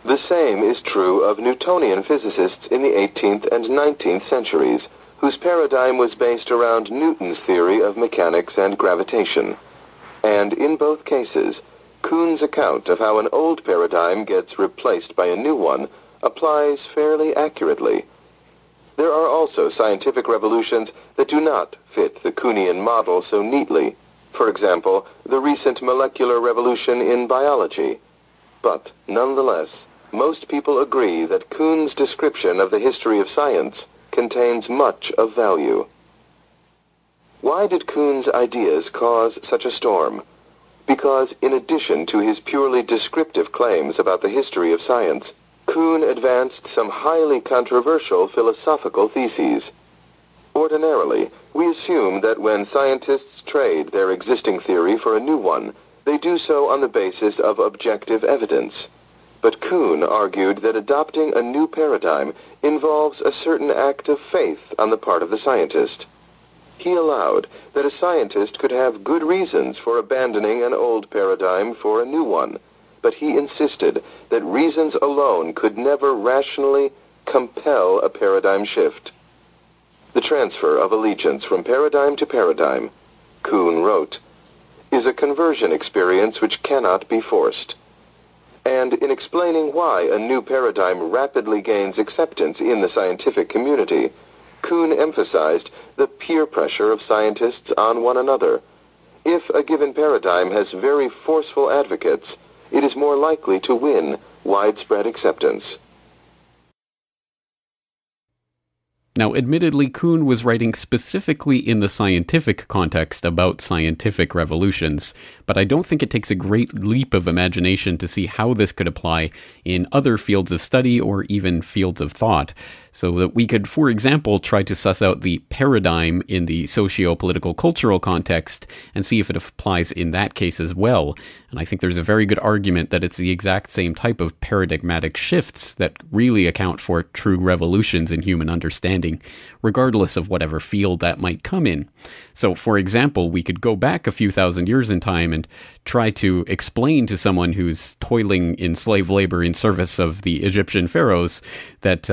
Speaker 7: The same is true of Newtonian physicists in the 18th and 19th centuries, whose paradigm was based around Newton's theory of mechanics and gravitation. And in both cases, Kuhn's account of how an old paradigm gets replaced by a new one applies fairly accurately. There are also scientific revolutions that do not fit the Kuhnian model so neatly. For example, the recent molecular revolution in biology. But nonetheless, most people agree that Kuhn's description of the history of science contains much of value. Why did Kuhn's ideas cause such a storm? Because in addition to his purely descriptive claims about the history of science, Kuhn advanced some highly controversial philosophical theses. Ordinarily, we assume that when scientists trade their existing theory for a new one, they do so on the basis of objective evidence. But Kuhn argued that adopting a new paradigm involves a certain act of faith on the part of the scientist. He allowed that a scientist could have good reasons for abandoning an old paradigm for a new one, but he insisted that reasons alone could never rationally compel a paradigm shift. The transfer of allegiance from paradigm to paradigm, Kuhn wrote, is a conversion experience which cannot be forced. And in explaining why a new paradigm rapidly gains acceptance in the scientific community, Kuhn emphasized the peer pressure of scientists on one another. If a given paradigm has very forceful advocates, it is more likely to win widespread acceptance.
Speaker 2: Now, admittedly, Kuhn was writing specifically in the scientific context about scientific revolutions, but I don't think it takes a great leap of imagination to see how this could apply in other fields of study or even fields of thought, so that we could, for example, try to suss out the paradigm in the socio-political cultural context and see if it applies in that case as well. And I think there's a very good argument that it's the exact same type of paradigmatic shifts that really account for true revolutions in human understanding, regardless of whatever field that might come in. So, for example, we could go back a few thousand years in time and try to explain to someone who's toiling in slave labor in service of the Egyptian pharaohs that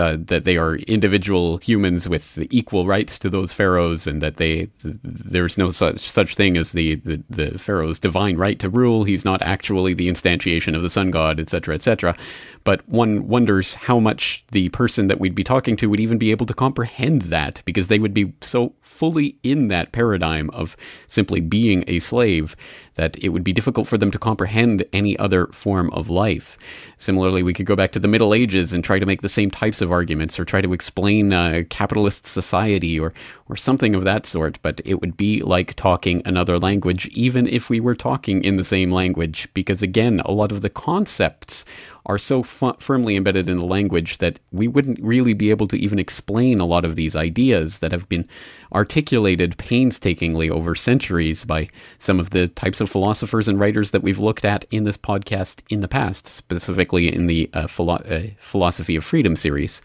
Speaker 2: they are individual humans with equal rights to those pharaohs, and that there's no such thing as the pharaoh's divine right to rule. He's not actually the instantiation of the sun god, etc., etc. But one wonders how much the person that we'd be talking to would even be able to comprehend that, because they would be so fully in that paradigm of simply being a slave that it would be difficult for them to comprehend any other form of life. Similarly, we could go back to the Middle Ages and try to make the same types of arguments, or try try to explain capitalist society or something of that sort, but it would be like talking another language, even if we were talking in the same language, because again, a lot of the concepts are so firmly embedded in the language that we wouldn't really be able to even explain a lot of these ideas that have been articulated painstakingly over centuries by some of the types of philosophers and writers that we've looked at in this podcast in the past, specifically in the Philosophy of Freedom series.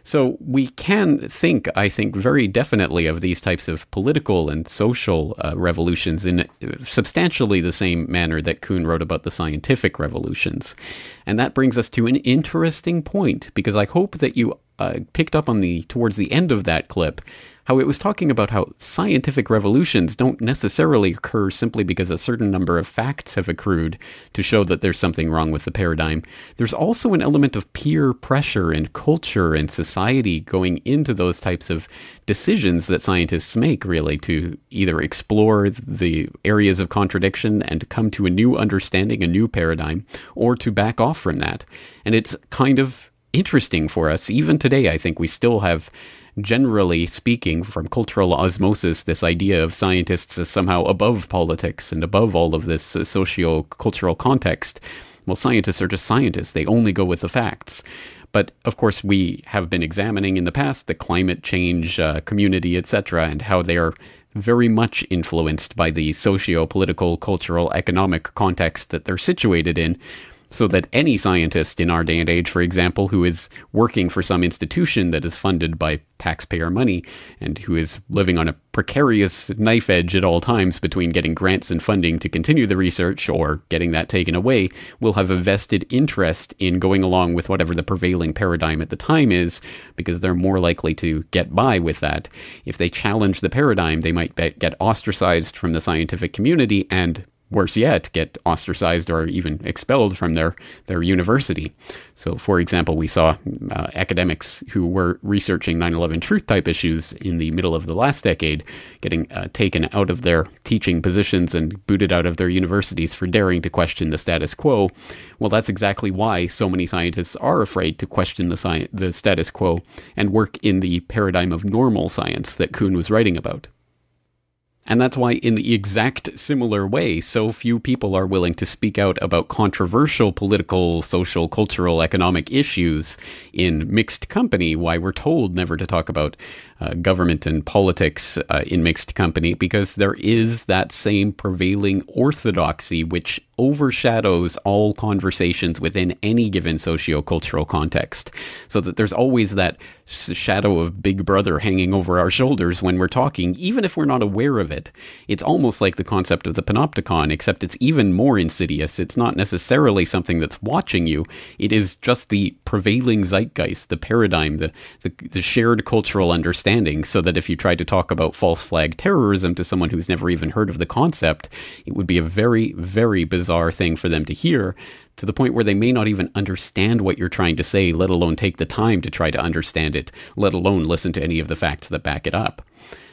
Speaker 2: So we can think, I think, very definitely of these types of political and social revolutions in substantially the same manner that Kuhn wrote about the scientific revolutions. And that brings us to an interesting point, because I hope that you picked up on towards the end of that clip, how it was talking about how scientific revolutions don't necessarily occur simply because a certain number of facts have accrued to show that there's something wrong with the paradigm. There's also an element of peer pressure and culture and society going into those types of decisions that scientists make, really, to either explore the areas of contradiction and come to a new understanding, a new paradigm, or to back off from that. And it's kind of interesting for us. Even today, I think we still have, generally speaking, from cultural osmosis, this idea of scientists as somehow above politics and above all of this socio-cultural context. Well, scientists are just scientists. They only go with the facts. But, of course, we have been examining in the past the climate change community, etc., and how they are very much influenced by the socio-political, cultural, economic context that they're situated in. So that any scientist in our day and age, for example, who is working for some institution that is funded by taxpayer money and who is living on a precarious knife edge at all times between getting grants and funding to continue the research or getting that taken away, will have a vested interest in going along with whatever the prevailing paradigm at the time is, because they're more likely to get by with that. If they challenge the paradigm, they might get ostracized from the scientific community and, worse yet, get ostracized or even expelled from their university. So, for example, we saw academics who were researching 9/11 truth type issues in the middle of the last decade getting taken out of their teaching positions and booted out of their universities for daring to question the status quo. Well, that's exactly why so many scientists are afraid to question the status quo and work in the paradigm of normal science that Kuhn was writing about. And that's why, in the exact similar way, so few people are willing to speak out about controversial political, social, cultural, economic issues in mixed company, why we're told never to talk about government and politics in mixed company, because there is that same prevailing orthodoxy which overshadows all conversations within any given socio-cultural context, so that there's always that shadow of Big Brother hanging over our shoulders when we're talking, even if we're not aware of it. It's almost like the concept of the panopticon, except it's even more insidious. It's not necessarily something that's watching you. It is just the prevailing zeitgeist, the paradigm, the shared cultural understanding, so that if you try to talk about false flag terrorism to someone who's never even heard of the concept, it would be a very, very bizarre thing for them to hear, to the point where they may not even understand what you're trying to say, let alone take the time to try to understand it, let alone listen to any of the facts that back it up.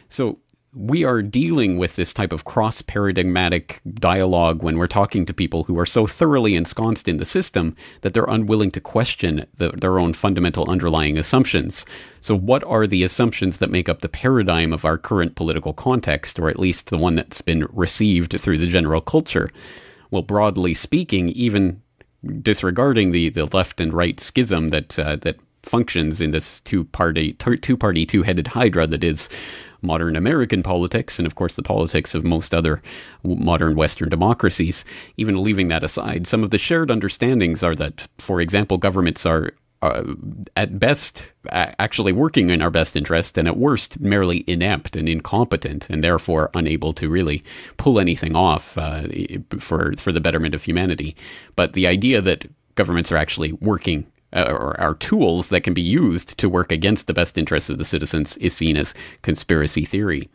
Speaker 2: So we are dealing with this type of cross-paradigmatic dialogue when we're talking to people who are so thoroughly ensconced in the system that they're unwilling to question their own fundamental underlying assumptions. So what are the assumptions that make up the paradigm of our current political context, or at least the one that's been received through the general culture? Well, broadly speaking, even disregarding the left and right schism that functions in this two-party, two-headed hydra that is modern American politics, and of course the politics of most other modern Western democracies, even leaving that aside, some of the shared understandings are that, for example, governments are at best actually working in our best interest, and at worst merely inept and incompetent, and therefore unable to really pull anything off for the betterment of humanity. But the idea that governments are actually working or are tools that can be used to work against the best interests of the citizens is seen as conspiracy theory.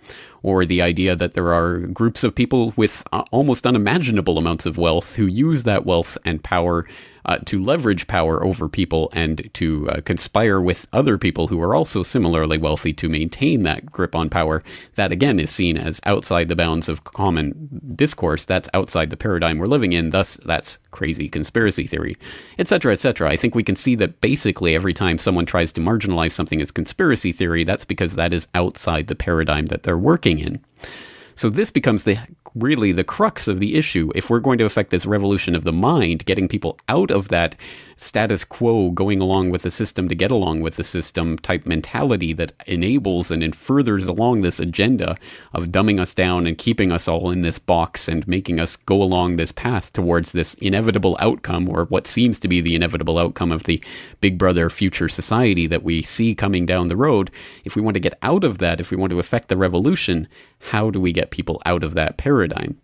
Speaker 2: or the idea that there are groups of people with almost unimaginable amounts of wealth who use that wealth and power to leverage power over people and to conspire with other people who are also similarly wealthy to maintain that grip on power. That again is seen as outside the bounds of common discourse. That's outside the paradigm we're living in. Thus, that's crazy conspiracy theory, etc., etc. I think we can see that basically every time someone tries to marginalize something as conspiracy theory, that's because that is outside the paradigm that they're working in. So this becomes really the crux of the issue. If we're going to affect this revolution of the mind, getting people out of that status quo, going along with the system to get along with the system type mentality that enables and furthers along this agenda of dumbing us down and keeping us all in this box and making us go along this path towards this inevitable outcome, or what seems to be the inevitable outcome of the Big Brother future society that we see coming down the road. If we want to get out of that, if we want to affect the revolution, how do we get people out of that paradigm?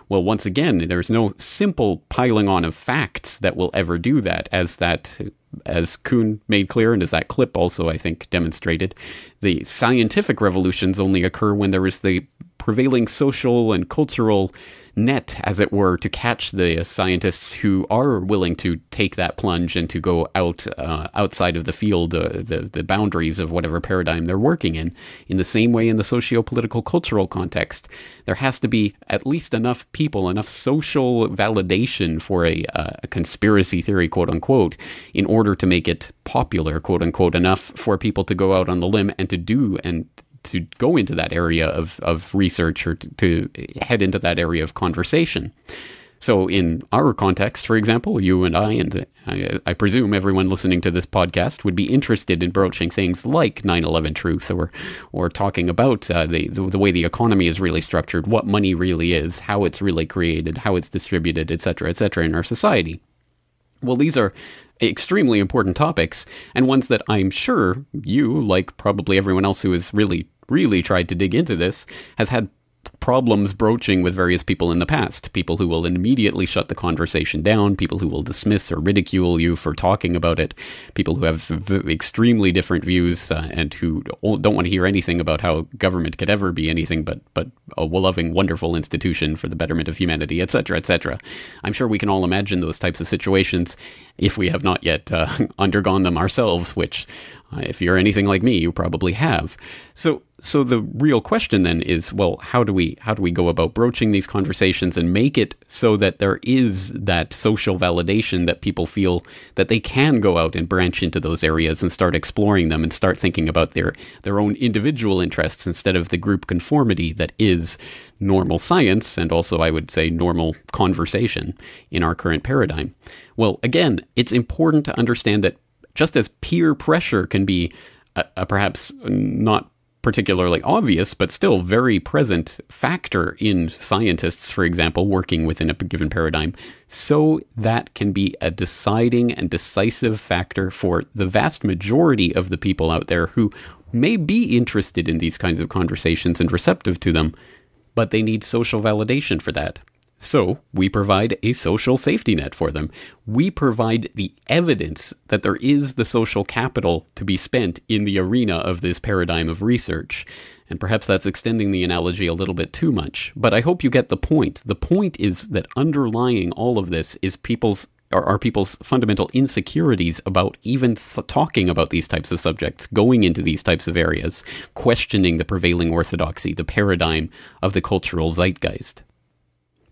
Speaker 2: Well, once again, there's no simple piling on of facts that will ever do that, as Kuhn made clear, and as that clip also, I think, demonstrated. The scientific revolutions only occur when there is the prevailing social and cultural net, as it were, to catch the scientists who are willing to take that plunge and to go outside of the field, the boundaries of whatever paradigm they're working in. In the same way, in the socio-political cultural context, there has to be at least enough people, enough social validation for a conspiracy theory, quote unquote, in order to make it popular, quote unquote, enough for people to go out on the limb and to go into that area of research, or to head into that area of conversation. So in our context, for example, you and I presume everyone listening to this podcast would be interested in broaching things like 9/11 truth, or talking about the way the economy is really structured, what money really is, how it's really created, how it's distributed, etc., in our society. Well, these are extremely important topics, and ones that I'm sure you, like probably everyone else who has really tried to dig into this, has had problems broaching with various people in the past. People who will immediately shut the conversation down, people who will dismiss or ridicule you for talking about it, people who have extremely different views and who don't want to hear anything about how government could ever be anything but a loving, wonderful institution for the betterment of humanity, etc., etc. I'm sure we can all imagine those types of situations if we have not yet undergone them ourselves, which, if you're anything like me, you probably have. So the real question then is, well, how do we go about broaching these conversations and make it so that there is that social validation that people feel that they can go out and branch into those areas and start exploring them and start thinking about their own individual interests instead of the group conformity that is normal science, and also, I would say, normal conversation in our current paradigm? Well, again, it's important to understand that just as peer pressure can be a perhaps not particularly obvious, but still very present factor in scientists, for example, working within a given paradigm, so that can be a deciding and decisive factor for the vast majority of the people out there who may be interested in these kinds of conversations and receptive to them, but they need social validation for that. So we provide a social safety net for them. We provide the evidence that there is the social capital to be spent in the arena of this paradigm of research. And perhaps that's extending the analogy a little bit too much, but I hope you get the point. The point is that underlying all of this is people's fundamental insecurities about even talking about these types of subjects, going into these types of areas, questioning the prevailing orthodoxy, the paradigm of the cultural zeitgeist.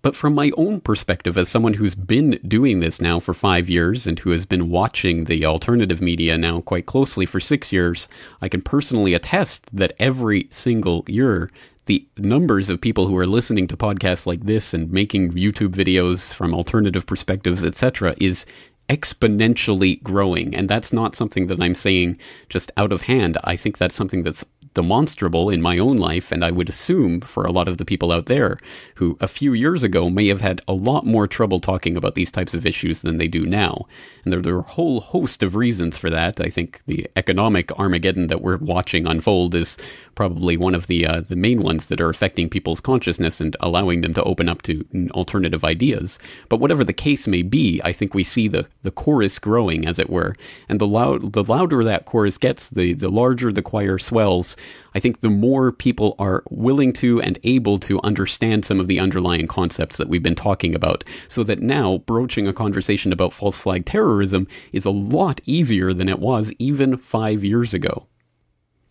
Speaker 2: But from my own perspective, as someone who's been doing this now for 5 years and who has been watching the alternative media now quite closely for 6 years, I can personally attest that every single year, the numbers of people who are listening to podcasts like this and making YouTube videos from alternative perspectives, etc., is exponentially growing. And that's not something that I'm saying just out of hand. I think that's something that's demonstrable in my own life, and I would assume for a lot of the people out there who a few years ago may have had a lot more trouble talking about these types of issues than they do now. And there are a whole host of reasons for that. I think the economic Armageddon that we're watching unfold is probably one of the main ones that are affecting people's consciousness and allowing them to open up to alternative ideas. But whatever the case may be, I think we see the chorus growing, as it were. And the louder that chorus gets, the larger the choir swells, I think the more people are willing to and able to understand some of the underlying concepts that we've been talking about, so that now broaching a conversation about false flag terrorism is a lot easier than it was even 5 years ago.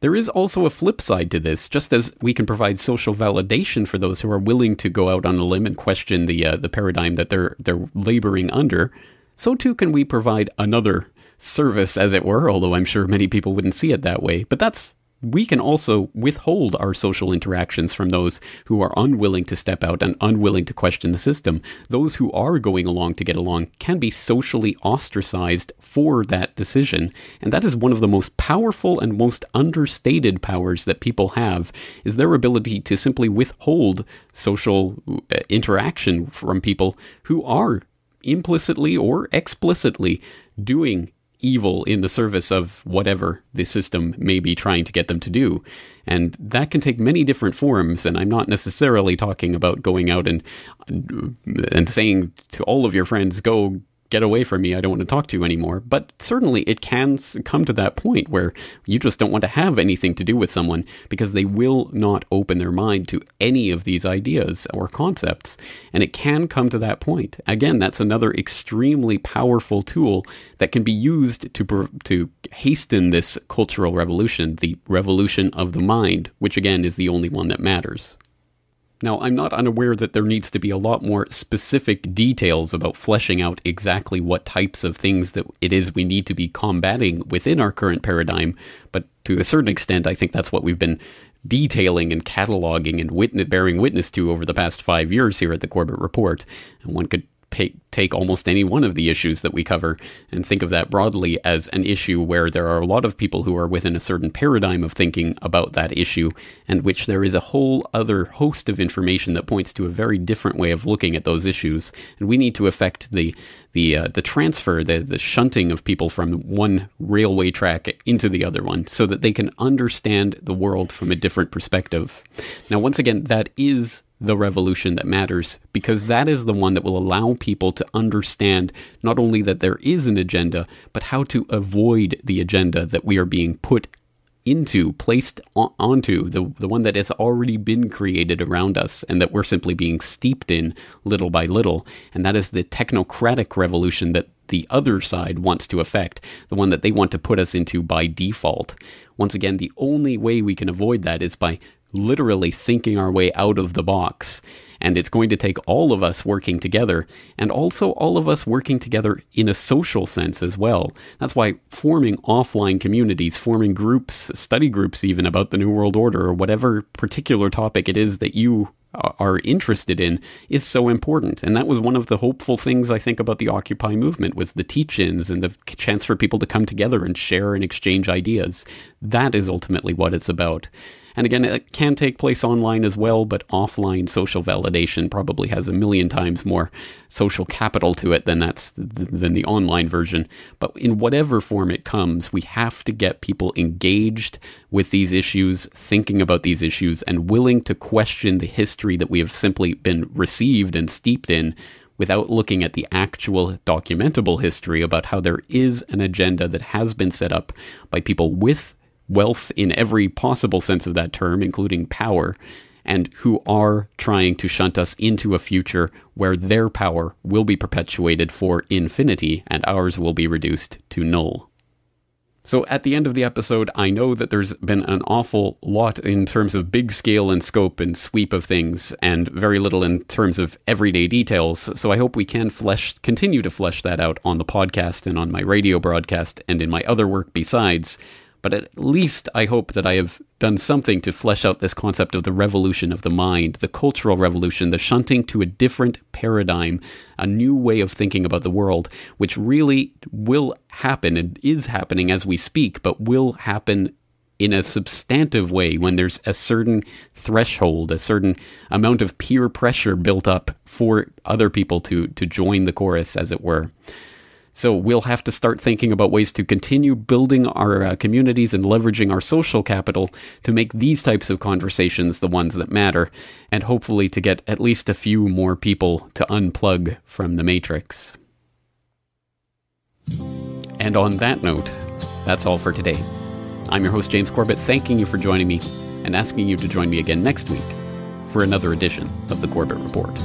Speaker 2: There is also a flip side to this. Just as we can provide social validation for those who are willing to go out on a limb and question the paradigm that they're laboring under, so too can we provide another service, as it were, although I'm sure many people wouldn't see it that way. But we can also withhold our social interactions from those who are unwilling to step out and unwilling to question the system. Those who are going along to get along can be socially ostracized for that decision. And that is one of the most powerful and most understated powers that people have, is their ability to simply withhold social interaction from people who are implicitly or explicitly doing evil in the service of whatever the system may be trying to get them to do. And that can take many different forms, and I'm not necessarily talking about going out and saying to all of your friends, go get away from me, I don't want to talk to you anymore. But certainly it can come to that point where you just don't want to have anything to do with someone because they will not open their mind to any of these ideas or concepts. And it can come to that point. Again, that's another extremely powerful tool that can be used to hasten this cultural revolution, the revolution of the mind, which again is the only one that matters. Now, I'm not unaware that there needs to be a lot more specific details about fleshing out exactly what types of things that it is we need to be combating within our current paradigm, but to a certain extent, I think that's what we've been detailing and cataloging and bearing witness to over the past 5 years here at the Corbett Report. And one could take almost any one of the issues that we cover and think of that broadly as an issue where there are a lot of people who are within a certain paradigm of thinking about that issue, and which there is a whole other host of information that points to a very different way of looking at those issues. And we need to affect the transfer, the shunting of people from one railway track into the other one so that they can understand the world from a different perspective. Now, once again, that is the revolution that matters, because that is the one that will allow people to understand not only that there is an agenda, but how to avoid the agenda that we are being placed onto, the one that has already been created around us and that we're simply being steeped in little by little. And that is the technocratic revolution that the other side wants to affect, the one that they want to put us into by default. Once again, the only way we can avoid that is by literally thinking our way out of the box. And it's going to take all of us working together, and also all of us working together in a social sense as well. That's why forming offline communities, forming groups, study groups even about the New World Order or whatever particular topic it is that you are interested in is so important. And that was one of the hopeful things I think about the Occupy movement, was the teach-ins and the chance for people to come together and share and exchange ideas. That is ultimately what it's about. And again, it can take place online as well, but offline social validation probably has a million times more social capital to it than the online version. But in whatever form it comes, we have to get people engaged with these issues, thinking about these issues, and willing to question the history that we have simply been received and steeped in, without looking at the actual documentable history about how there is an agenda that has been set up by people with wealth in every possible sense of that term, including power, and who are trying to shunt us into a future where their power will be perpetuated for infinity and ours will be reduced to null. So at the end of the episode, I know that there's been an awful lot in terms of big scale and scope and sweep of things, and very little in terms of everyday details. So I hope we can continue to flesh that out on the podcast and on my radio broadcast and in my other work besides. But at least I hope that I have done something to flesh out this concept of the revolution of the mind, the cultural revolution, the shunting to a different paradigm, a new way of thinking about the world, which really will happen and is happening as we speak, but will happen in a substantive way when there's a certain threshold, a certain amount of peer pressure built up for other people to join the chorus, as it were. So we'll have to start thinking about ways to continue building our communities and leveraging our social capital to make these types of conversations the ones that matter, and hopefully to get at least a few more people to unplug from the Matrix. And on that note, that's all for today. I'm your host, James Corbett, thanking you for joining me and asking you to join me again next week for another edition of the Corbett Report.